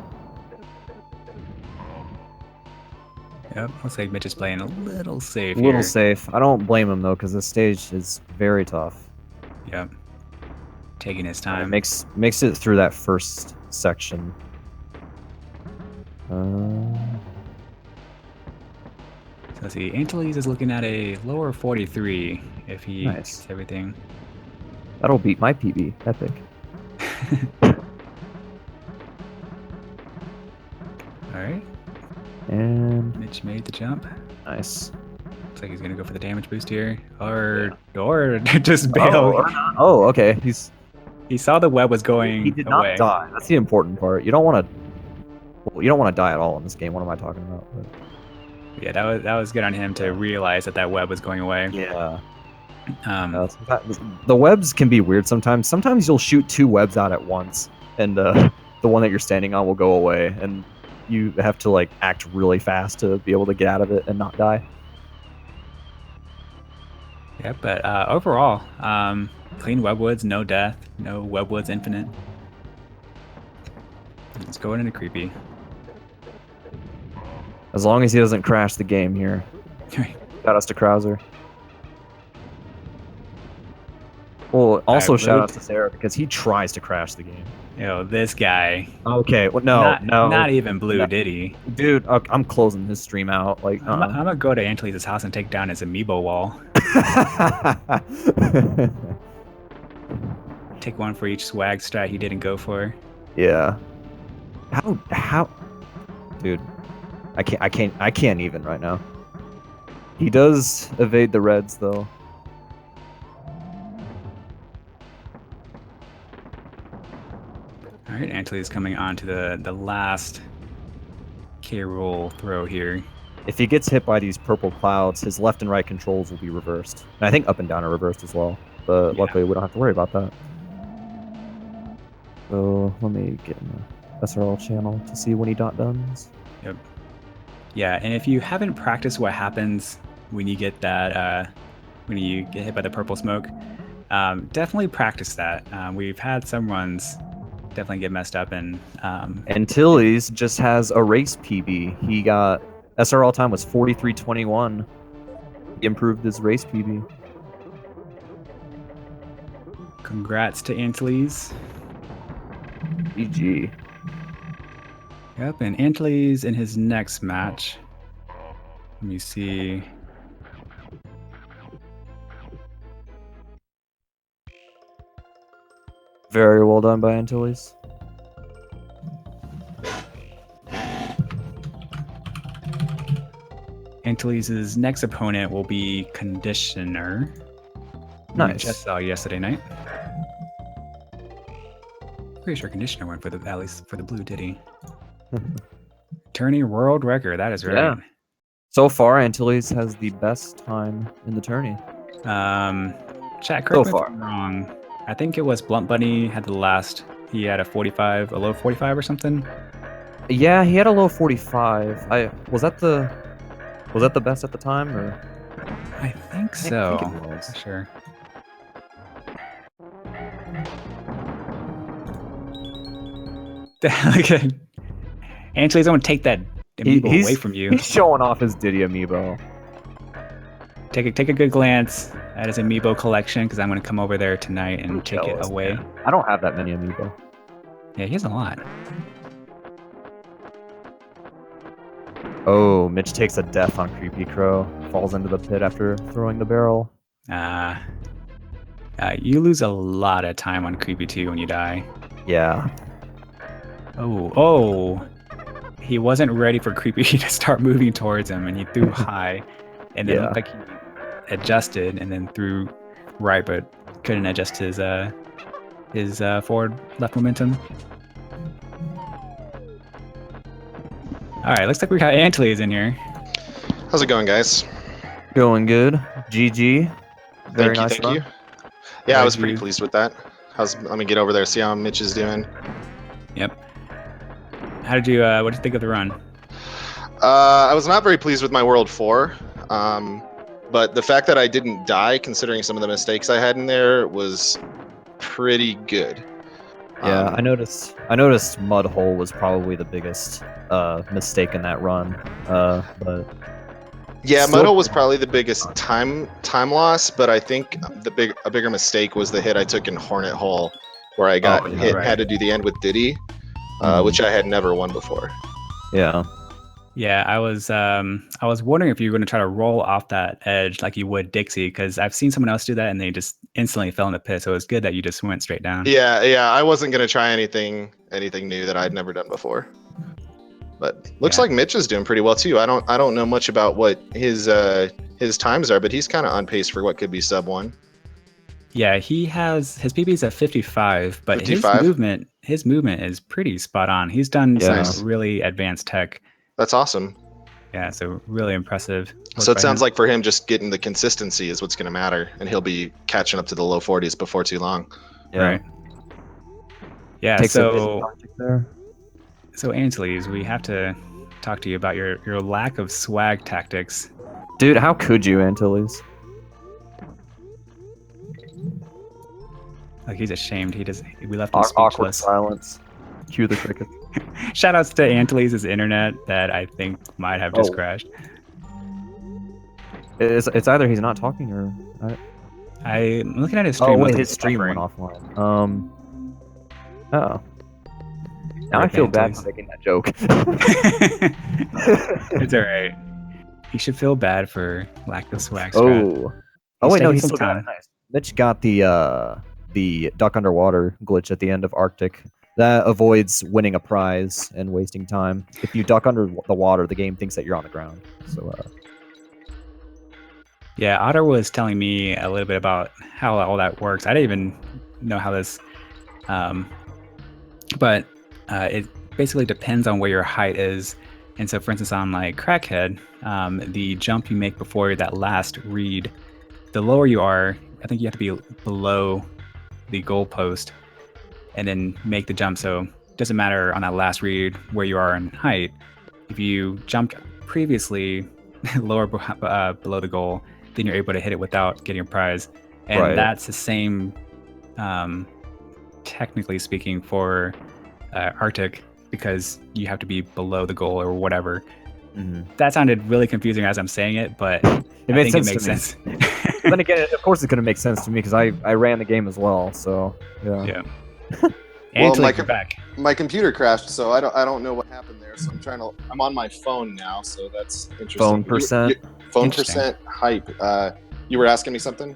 Yep, looks like Mitch is playing a little safe A little here. safe. I don't blame him though, because this stage is very tough. Yep. Taking his time. Makes it through that first section. So let's see. Antilles is looking at a lower 43 if he Nice. gets everything. That'll beat my PB. Epic. Alright. And Mitch made the jump. nice. Looks like he's gonna go for the damage boost here. Or just bail. Oh, okay. He saw the web was going He did away. not die. That's the important part. You don't want to die at all in this game. What am I talking about? But, Yeah, that was good on him to realize that web was going away. yeah. Um, The webs can be weird sometimes. Sometimes you'll shoot 2 webs out at once, and the one that you're standing on will go away, and you have to like act really fast to be able to get out of it and not die. yeah, but overall, clean Webwoods, no death, no Webwoods infinite. It's going into creepy. As long as he doesn't crash the game here. Shout outs to Krauser. Well, also shout out to Sarah because he tries to crash the game. This guy. Okay, well, not even blue, did he? Dude, I'm closing this stream out. Like, I'm gonna go to Antilles' house and take down his amiibo wall. Take one for each swag strat he didn't go for. Yeah. How? Dude, I can't even right now. He does evade the reds though. All right, Antilles coming on to the last K-roll throw here. If he gets hit by these purple clouds, his left and right controls will be reversed. And I think up and down are reversed as well. But luckily, we don't have to worry about that. So let me get in the SRL channel to see when he dones. Yep. Yeah, and if you haven't practiced what happens when you get that, when you get hit by the purple smoke, definitely practice that. We've had some runs definitely get messed up, and Antilles just has a race PB. He got SRL time was 43:21. He improved his race PB. Congrats to Antilles. GG. Yep, and Antilles in his next match. Let me see. Very well done by Antilles. Antilles' next opponent will be Conditioner. Nice. We just saw yesterday night. Pretty sure Conditioner went for at least for the blue, did he? Tourney world record, that is right. Yeah. So far, Antilles has the best time in the tourney. Chat, correct me if I'm wrong. I think it was Blunt Bunny had the last. He had a 45, a low 45 or something. Yeah, he had a low 45. Was that the best at the time, or? I think so. I think it was. For sure. Okay. Antilles, I'm gonna take that amiibo away from you. He's showing off his Diddy amiibo. Take a good glance at his amiibo collection, because I'm going to come over there tonight and take jealous, it away. Man. I don't have that many amiibo. Yeah, he has a lot. Oh, Mitch takes a death on Creepy Crow. Falls into the pit after throwing the barrel. You lose a lot of time on Creepy 2 when you die. Yeah. Oh. He wasn't ready for Creepy to start moving towards him, and he threw high. And then it looked like he adjusted and then threw right, but couldn't adjust his forward left momentum. Alright, looks like we got Antilles in here. How's it going, guys? Going good. GG. Very nice. Thank you. Yeah, I was pretty pleased with that. Let me get over there, see how Mitch is doing. Yep. What did you think of the run? I was not very pleased with my World 4. But the fact that I didn't die, considering some of the mistakes I had in there, was pretty good. Yeah, I noticed Mudhole was probably the biggest mistake in that run. But yeah, Mudhole was probably the biggest time loss, but I think a bigger mistake was the hit I took in Hornet Hole, where I got hit and had to do the end with Diddy, which I had never won before. Yeah. Yeah, I was wondering if you were going to try to roll off that edge like you would Dixie, because I've seen someone else do that and they just instantly fell in the pit. So it was good that you just went straight down. Yeah, I wasn't going to try anything new that I'd never done before. But looks like Mitch is doing pretty well too. I don't know much about what his times are, but he's kind of on pace for what could be sub 1. Yeah, he has his PB's at 55, but 55? his movement is pretty spot on. He's done some really advanced tech. That's awesome. Yeah, so really impressive. So it sounds like for him, just getting the consistency is what's going to matter, and he'll be catching up to the low 40s before too long. Yeah. Right. Yeah. So Antilles, we have to talk to you about your lack of swag tactics. Dude, how could you, Antilles? Like, he's ashamed. We left him speechless. Awkward silence. Cue the crickets. Shoutouts to Antilles' internet that I think might have just crashed. It's either he's not talking or I'm looking at his stream. Oh wait, his stream went offline. Now I feel bad for making that joke. It's alright. You should feel bad for lack of swag. Oh wait, no, he's still got it. Nice. Mitch got the duck underwater glitch at the end of Arctic. That avoids winning a prize and wasting time. If you duck under the water, the game thinks that you're on the ground. So, yeah, Otter was telling me a little bit about how all that works. I didn't even know how this, but it basically depends on where your height is. And so, for instance, on like Crackhead, the jump you make before that last read, the lower you are, I think you have to be below the goalpost and then make the jump. So it doesn't matter on that last read where you are in height. If you jumped previously lower below the goal, then you're able to hit it without getting a prize. And that's the same, technically speaking, for Arctic, because you have to be below the goal or whatever. Mm-hmm. That sounded really confusing as I'm saying it, but it makes sense. Then again, of course it's going to make sense to me because I ran the game as well. So yeah. Well, back. My computer crashed, so I don't know what happened there. So I'm on my phone now, so that's interesting. Phone percent. Phone percent hype. You were asking me something?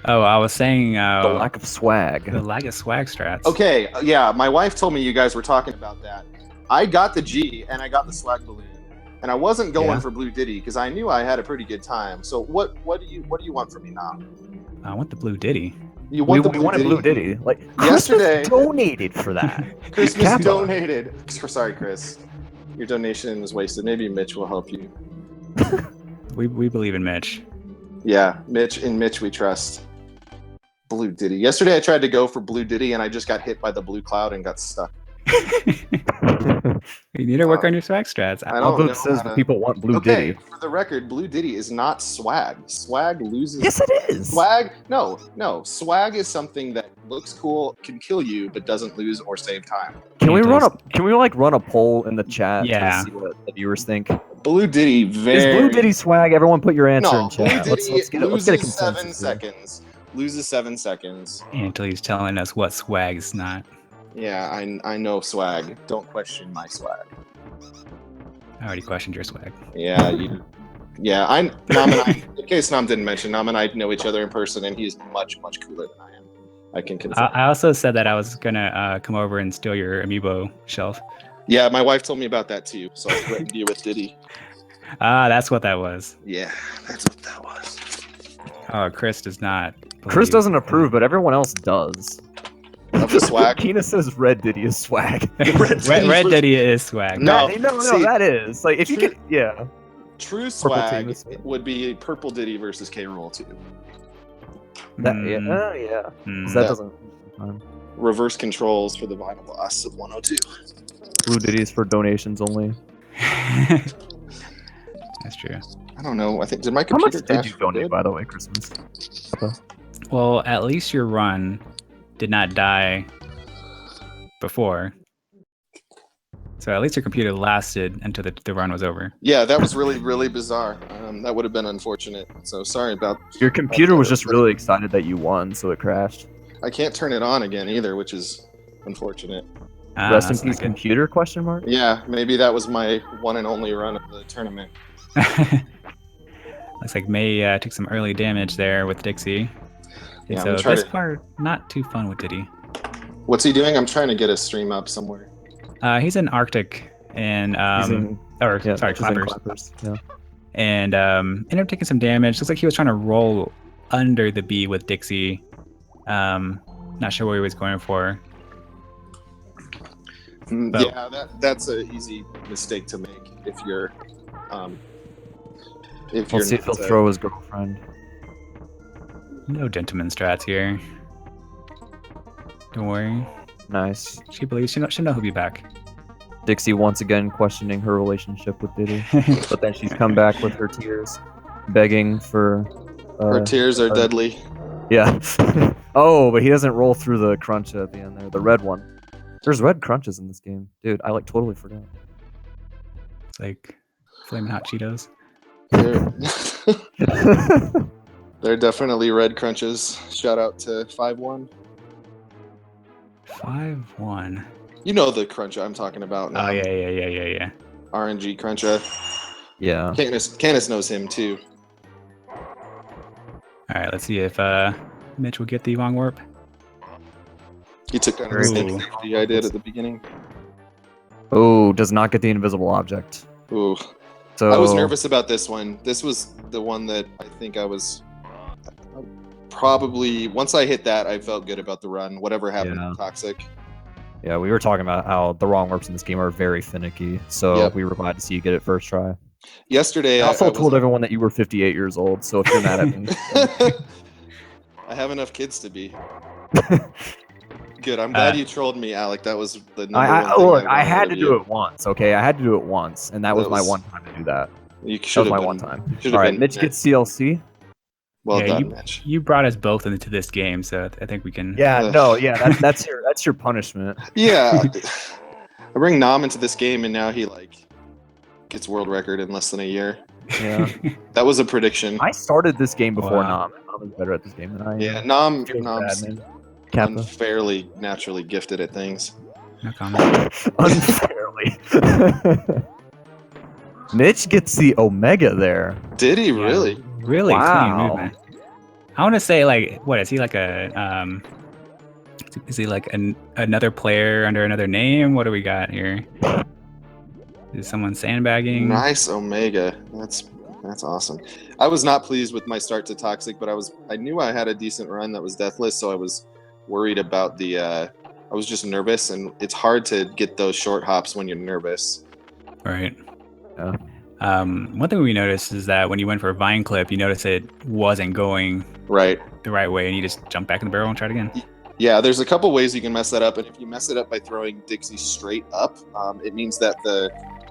Oh, I was saying the lack of swag. The lack of swag strats. Okay, yeah, my wife told me you guys were talking about that. I got the G and I got the swag balloon, and I wasn't going for Blue Diddy because I knew I had a pretty good time. So what do you want from me now? I want the Blue Diddy. You want we wanted Blue Diddy. Like yesterday, Christmas donated for that. Christmas donated. Sorry, Chris. Your donation was wasted. Maybe Mitch will help you. We believe in Mitch. Yeah, in Mitch we trust. Blue Diddy. Yesterday I tried to go for Blue Diddy and I just got hit by the blue cloud and got stuck. You need to work on your swag strats. I Although don't it know says how that to- people want Blue Okay, Diddy. for the record, Blue Diddy is not swag. Swag loses. Yes, it is. Swag? No. Swag is something that looks cool, can kill you, but doesn't lose or save time. Can we Antilles- run a poll in the chat Yeah. to see what the viewers think? Blue Diddy Is Blue Diddy swag? Everyone put your answer No, in Blue chat. Diddy Let's get a loses consensus 7 here. seconds. Loses 7 seconds. Antilles telling us what swag is not. Yeah, I know swag. Don't question my swag. I already questioned your swag. Yeah, Nam and I, in case Nam didn't mention, Nam and I know each other in person, and he's much, much cooler than I am. I can confirm. I also said that I was gonna come over and steal your amiibo shelf. Yeah, my wife told me about that too, so I threatened you with Diddy. Ah, that's what that was. Yeah, that's what that was. Oh, Chris does not. Chris believe- doesn't approve, but everyone else does. Of the swag? Keena says Red Diddy is swag. Red Diddy is swag. No, no, see, that is like if you true- could, yeah. True Purple swag team is swag. would be Purple Diddy versus K. Rool 2. That, Mm, yeah. mm. That Yeah. doesn't. Reverse controls for the vinyl boss of 102. Blue Diddy's for donations only. That's true. I don't know. I think did my How much computer did crash you for donate, good? by the way, Christmas? Well, at least your run did not die before. So at least your computer lasted until the run was over. Yeah, that was really, really bizarre. That would have been unfortunate. So sorry about. Your computer was just really excited that you won, so it crashed. I can't turn it on again either, which is unfortunate. Rest in that's not peace, good. computer? Question mark. Yeah, maybe that was my one and only run of the tournament. Looks like May took some early damage there with Dixie. And Yeah, I'm so trying this to- part, not too fun with Diddy. What's he doing? I'm trying to get a stream up somewhere. He's in Arctic and He's in- or Yeah, sorry, Mitch is in Clappers. Clappers. Yeah. And ended up taking some damage. Looks like he was trying to roll under the B with Dixie. Not sure what he was going for. But- Yeah, that's an easy mistake to make if you're Let's see if he'll not, throw his girlfriend. No gentleman strats here. Don't worry. Nice. She believes she'll know he'll be back. Dixie once again questioning her relationship with Diddy, but then she's come back with her tears, begging for. her tears are deadly. Yeah. Oh, but he doesn't roll through the crunch at the end there. The red one. There's red crunches in this game, dude. I like totally forgot. It's like flaming hot Cheetos. They're definitely red crunches. Shout out to 5-1. 5-1. You know the crunch I'm talking about now. Oh yeah. RNG cruncher. Yeah. Canis knows him too. All right, let's see if Mitch will get the long warp. He took kind of the Very same Ooh. safety I did at the beginning. Oh, does not get the invisible object. Ooh. So I was nervous about this one. This was the one that I think I was probably once I hit that, I felt good about the run. Whatever happened Yeah. to Toxic. Yeah, we were talking about how the wrong warps in this game are very finicky. So Yep. we were glad to see you get it first try. Yesterday, I also was- told everyone that you were 58 years old. So if you're mad at me, I have enough kids to be. Good. I'm glad you trolled me, Alec. That was the number one thing look, I wanted had out to of do you. it once. Okay, I had to do it once, and that was my one time to do that. You That should was have my been, one time. should All have right, been- Mitch gets CLC. Well Yeah, done, Mitch. You brought us both into this game, so I think we can. Yeah, Ugh. no, yeah, that's your punishment. Yeah. I bring Nam into this game, and now he gets world record in less than a year. Yeah, That was a prediction. I started this game before Wow. Nam. Nam is better at this game than I am. Yeah, Nam's Feels bad, man. Kappa. unfairly naturally gifted at things. No comment. Unfairly. Mitch gets the Omega there. Did he Yeah. really? Really clean Wow. movement. I want to say what is he like a is he like another player under another name? What do we got here? Is someone sandbagging? Nice Omega. That's awesome. I was not pleased with my start to Toxic, but I knew I had a decent run that was deathless, so I was worried about I was just nervous, and it's hard to get those short hops when you're nervous. Right. Yeah. One thing we noticed is that when you went for a vine clip, you noticed it wasn't going Right. the right way, and you just jump back in the barrel and try it again. Yeah, there's a couple ways you can mess that up, and if you mess it up by throwing Dixie straight up, it means that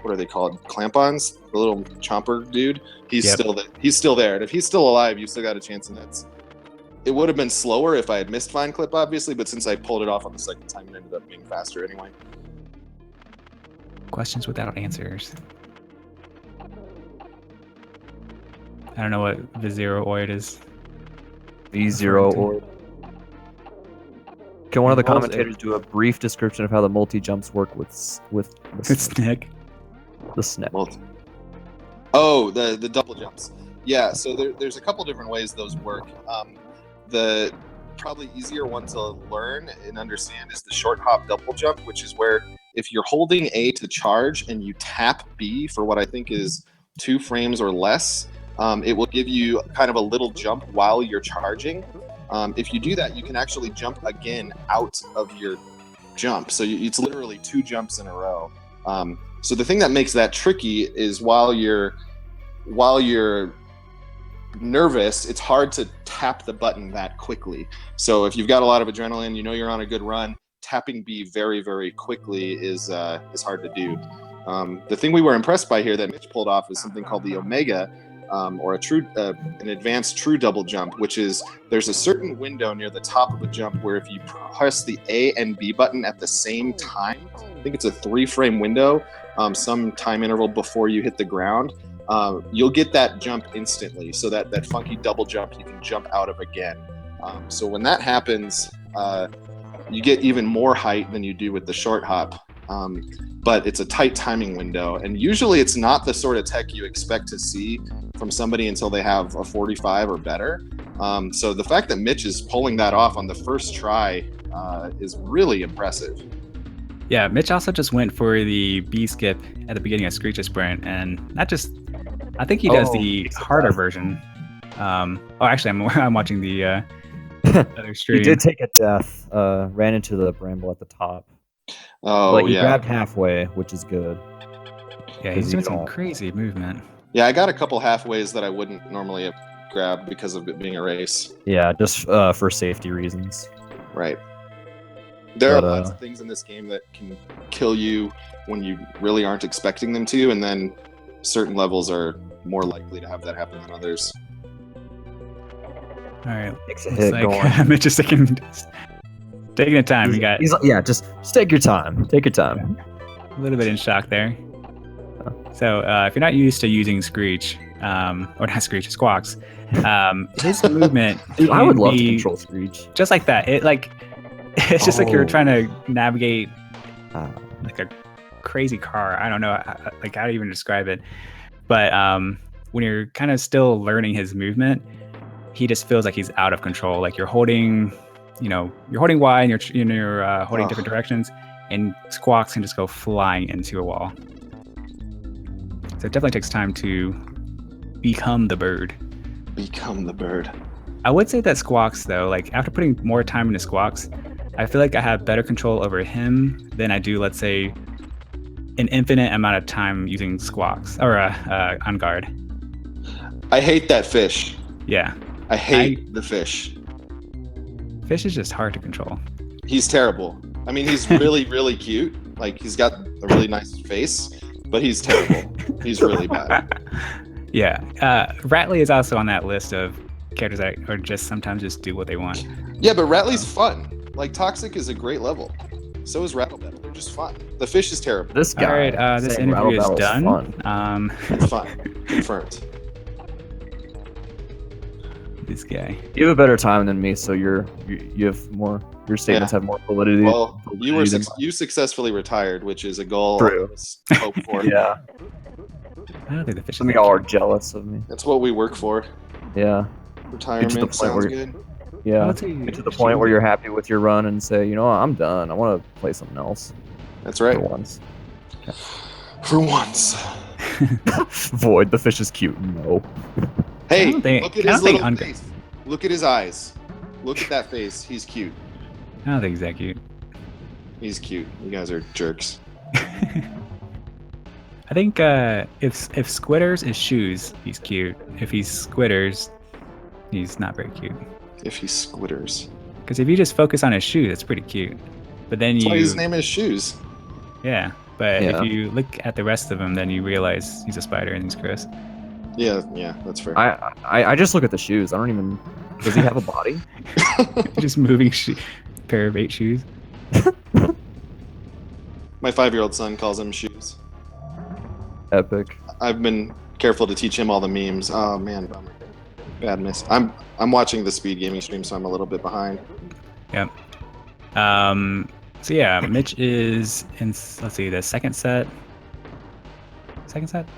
what are they called? Clamp-ons, the little chomper dude. He's still there, and if he's still alive, you still got a chance. And it would have been slower if I had missed Vine Clip, obviously, but since I pulled it off on the second time, it ended up being faster anyway. Questions without answers. I don't know what V0 is. V0 Can one of the commentators do a brief description of how the multi-jumps work with the Snick? The snap. Oh, the double jumps. Yeah, so there's a couple different ways those work. The probably easier one to learn and understand is the short hop double jump, which is where if you're holding A to charge and you tap B for what I think is 2 frames or less, it will give you kind of a little jump while you're charging. If you do that, you can actually jump again out of your jump. So it's literally 2 jumps in a row. So the thing that makes that tricky is while you're nervous, it's hard to tap the button that quickly. So if you've got a lot of adrenaline, you know you're on a good run, tapping B very, very quickly is hard to do. The thing we were impressed by here that Mitch pulled off is something called the Omega, or an advanced true double jump, which is there's a certain window near the top of a jump where if you press the A and B button at the same time, I think it's a 3-frame window, some time interval before you hit the ground, you'll get that jump instantly. So that funky double jump you can jump out of again. So when that happens, you get even more height than you do with the short hop. But it's a tight timing window, and usually it's not the sort of tech you expect to see from somebody until they have a 45 or better. So the fact that Mitch is pulling that off on the first try is really impressive. Yeah, Mitch also just went for the B skip at the beginning of Screech's sprint, and I think he does the harder version. Actually, I'm watching the other stream. He did take a death, ran into the bramble at the top. Oh, but he grabbed halfway, which is good. Yeah, he's doing some crazy movement. Yeah, I got a couple halfways that I wouldn't normally have grabbed because of it being a race. Yeah, just for safety reasons. Right. There are lots of things in this game that can kill you when you really aren't expecting them to, and then certain levels are more likely to have that happen than others. All right, looks like Mitch is taking the time. Just take your time. Take your time. A little bit in shock there. So if you're not used to using Screech, or not Screech, Squawks, his movement. Dude, I would love to control Screech. Just like that. It's just like you're trying to navigate like a crazy car. I don't know how to even describe it. But when you're kind of still learning his movement, he just feels like he's out of control. Like you're holding Y and you're holding different directions, and Squawks can just go flying into a wall. So it definitely takes time to become the bird. Become the bird. I would say that Squawks, though, like after putting more time into Squawks, I feel like I have better control over him than I do, let's say, an infinite amount of time using Squawks or on guard. I hate that fish. Yeah. I hate the fish. Fish is just hard to control. He's terrible. I mean, he's really, really cute. Like, he's got a really nice face, but he's terrible. He's really bad. Yeah. Ratley is also on that list of characters that are just sometimes just do what they want. Yeah, but Ratley's fun. Like, Toxic is a great level. So is Rattlebell. They're just fun. The fish is terrible. This guy. All right, this interview is done. It's fun. Confirmed. This guy. You have a better time than me, so you have more. Your statements have more validity. Well, you successfully retired, which is a goal True. I was hoped for. Yeah. I don't think the fish. Some of y'all are jealous of me. That's what we work for. Yeah. Retirement sounds good. Yeah. Get to the point where you're happy with your run and say, you know what, I'm done. I want to play something else. That's right. For once. Okay. For once. Void, the fish is cute. No. Hey, look at his little face. Look at his eyes. Look at that face. He's cute. I don't think he's that cute. He's cute. You guys are jerks. I think if Squitters is shoes, he's cute. If he's Squitters, he's not very cute. If he's Squitters. Because if you just focus on his shoe, that's pretty cute. But then That's you. why his name is Shoes. Yeah, but Yeah. if you look at the rest of him, then you realize he's a spider and he's Chris. Yeah, that's fair. I just look at the shoes. I don't even. Does he have a body? Just moving pair of 8 shoes. My 5-year-old son calls him Shoes. Epic. I've been careful to teach him all the memes. Oh man, bummer. Bad miss. I'm watching the speed gaming stream, so I'm a little bit behind. Yep. So yeah, Mitch is in. Let's see, the second set.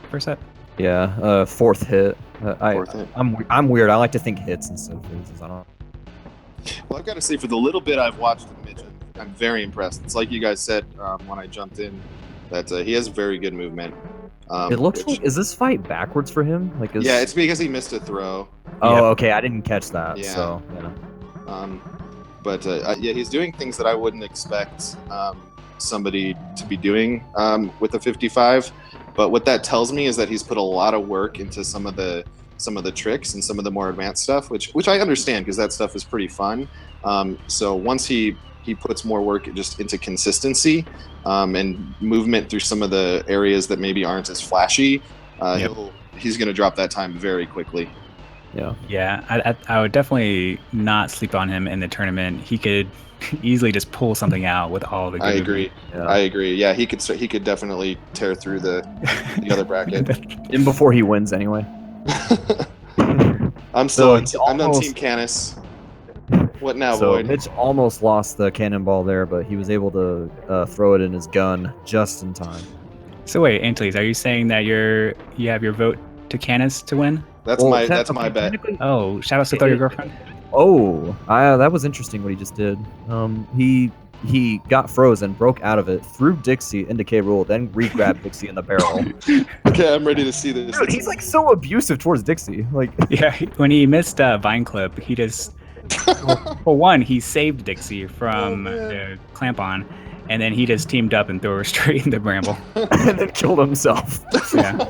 First set. Yeah. Fourth hit. Fourth hit. I'm weird. I like to think hits instead of phases. I don't. Well, I've got to say, for the little bit I've watched of Mitch, I'm very impressed. It's like you guys said when I jumped in that he has very good movement. It looks like, is this fight backwards for him? Like, yeah, it's because he missed a throw. Oh, Yep. okay. I didn't catch that. Yeah. So yeah. But yeah, he's doing things that I wouldn't expect somebody to be doing with a 55. But what that tells me is that he's put a lot of work into some of the tricks and some of the more advanced stuff, which I understand because that stuff is pretty fun. So once he puts more work just into consistency and movement through some of the areas that maybe aren't as flashy, he's going to drop that time very quickly. Yeah, I would definitely not sleep on him in the tournament. He could easily just pull something out with all the. Good I agree. Yeah. I agree. Yeah, he could definitely tear through the other bracket. And before he wins, anyway. I'm on Team Canis. What now, So Void? Mitch almost lost the cannonball there, but he was able to throw it in his gun just in time. So wait, Antilles, are you saying that you have your vote to Canis to win? That's my bet. Oh, shout out to throw your girlfriend. Oh, that was interesting what he just did. He got frozen, broke out of it, threw Dixie into K. Rool, then re-grabbed Dixie in the barrel. Okay, I'm ready to see this. Dude, he's like so abusive towards Dixie. Like, Yeah, when he missed Vine Clip, he just for one, he saved Dixie from the clamp on, and then he just teamed up and threw her straight in the bramble. and then killed himself. Yeah.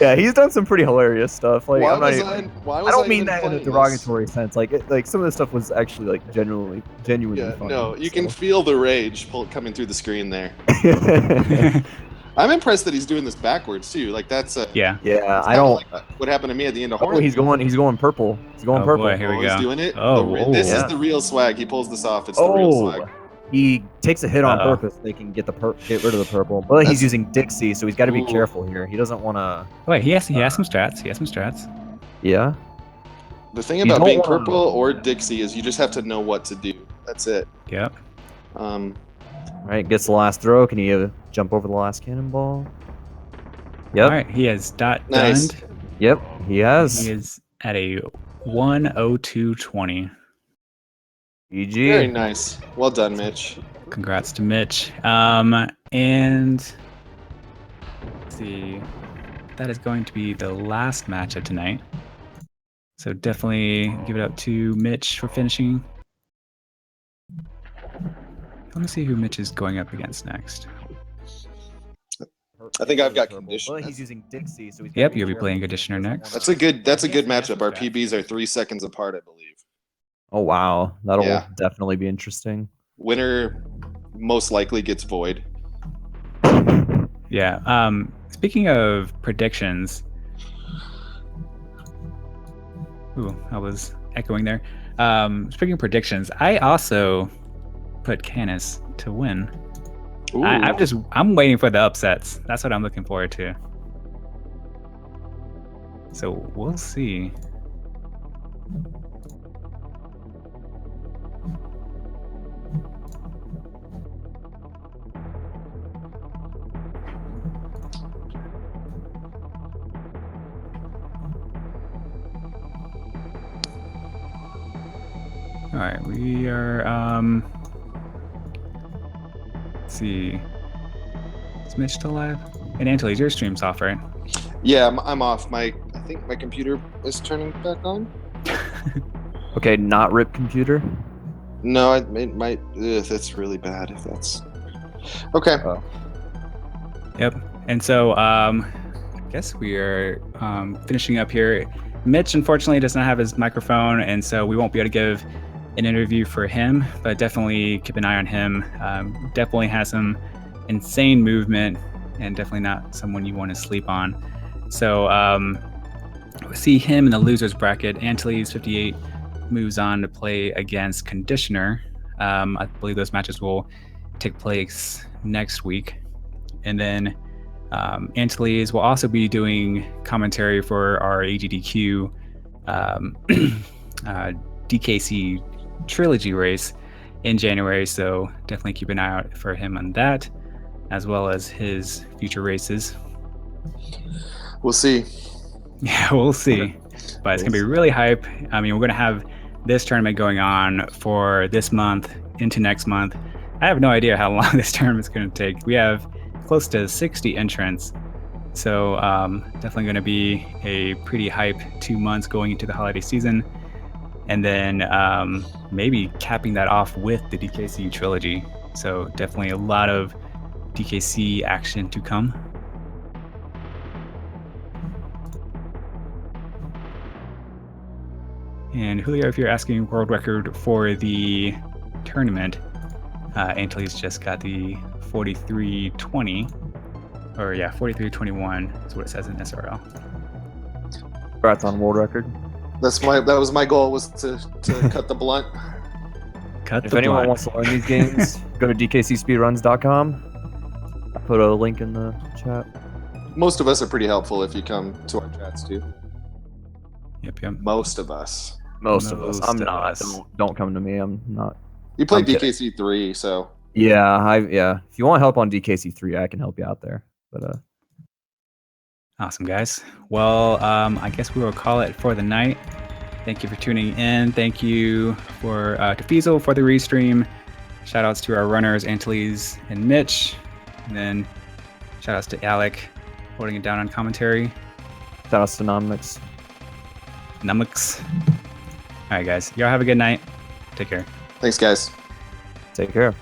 Yeah, he's done some pretty hilarious stuff. Like, Why I'm was not I- even- why I was don't I mean even that in a playing this? derogatory sense. Like, some of the stuff was actually like genuinely Yeah, funny. no, you can feel the rage coming through the screen there. can. I'm impressed that he's doing this backwards too. Like that's Yeah. Yeah, it's I kinda don't. like what happened to me at the end of Oh, Hornet. he's going purple. He's going Oh, purple. boy, here we He's go. doing it. Oh, This yeah. is the real swag. He pulls this off. It's the real swag. He takes a hit on Uh-oh. purpose. They can get rid of the purple, but he's using Dixie, so he's got to be Ooh. careful here. He doesn't want to. Wait, he has some strats. He has some strats. Yeah. The thing You about don't being wanna- purple or Dixie is you just have to know what to do. That's it. Yep. All right, gets the last throw. Can he jump over the last cannonball? Yep. All right, he has Nice. donned. Yep. He has. He is at a 102.20. GG. Very nice. Well done, Mitch. Congrats to Mitch. And let's see, that is going to be the last match of tonight. So definitely give it up to Mitch for finishing. Let me see who Mitch is going up against next. I think I've got Purple, conditioner. but he's using Dixie, so he's. Yep, you'll be playing Conditioner next. That's a good matchup. Our PBs are 3 seconds apart, I believe. Oh wow, that'll Yeah. definitely be interesting. Winner most likely gets Void. Yeah. Speaking of predictions. Ooh, I was echoing there. Speaking of predictions, I also put Canis to win. Ooh. I'm waiting for the upsets. That's what I'm looking forward to. So we'll see. All right, we are let's see. Is Mitch still live? And Antilles, your stream's off, right? Yeah, I'm off. I think my computer is turning back on. Okay, not rip computer. No, it might. That's really bad. If that's okay. Yep. And so I guess we are finishing up here. Mitch unfortunately does not have his microphone, and so we won't be able to give an interview for him, but definitely keep an eye on him. Definitely has some insane movement, and definitely not someone you want to sleep on. So we see him in the losers bracket. Antilles58 moves on to play against Conditioner. I believe those matches will take place next week. And then Antilles will also be doing commentary for our AGDQ DKC trilogy race in January. So definitely keep an eye out for him on that, as well as his future races. We'll see. Yeah, we'll see. But it's going to be really hype. I mean, we're going to have this tournament going on for this month into next month. I have no idea how long this tournament's going to take. We have close to 60 entrants. So definitely going to be a pretty hype 2 months going into the holiday season. And then maybe capping that off with the DKC trilogy. So definitely a lot of DKC action to come. And Julio, if you're asking world record for the tournament, Antilles just got the 43:20, or yeah, 43:21 is what it says in SRL. Congrats on world record. That was my goal, was to cut the blunt. If anyone wants to learn these games, go to dkcspeedruns.com. I put a link in the chat. Most of us are pretty helpful if you come to our chats too. Yep. Most of us. Most of us. I'm not. Don't come to me. I'm not. You played DKC3, so. Yeah, If you want help on DKC3, I can help you out there. But Awesome, guys. Well, I guess we will call it for the night. Thank you for tuning in. Thank you for to Fiesel for the restream. Shout outs to our runners, Antilles and Mitch. And then shout outs to Alec holding it down on commentary. Shout outs to Nomix. All right, guys. Y'all have a good night. Take care. Thanks, guys. Take care.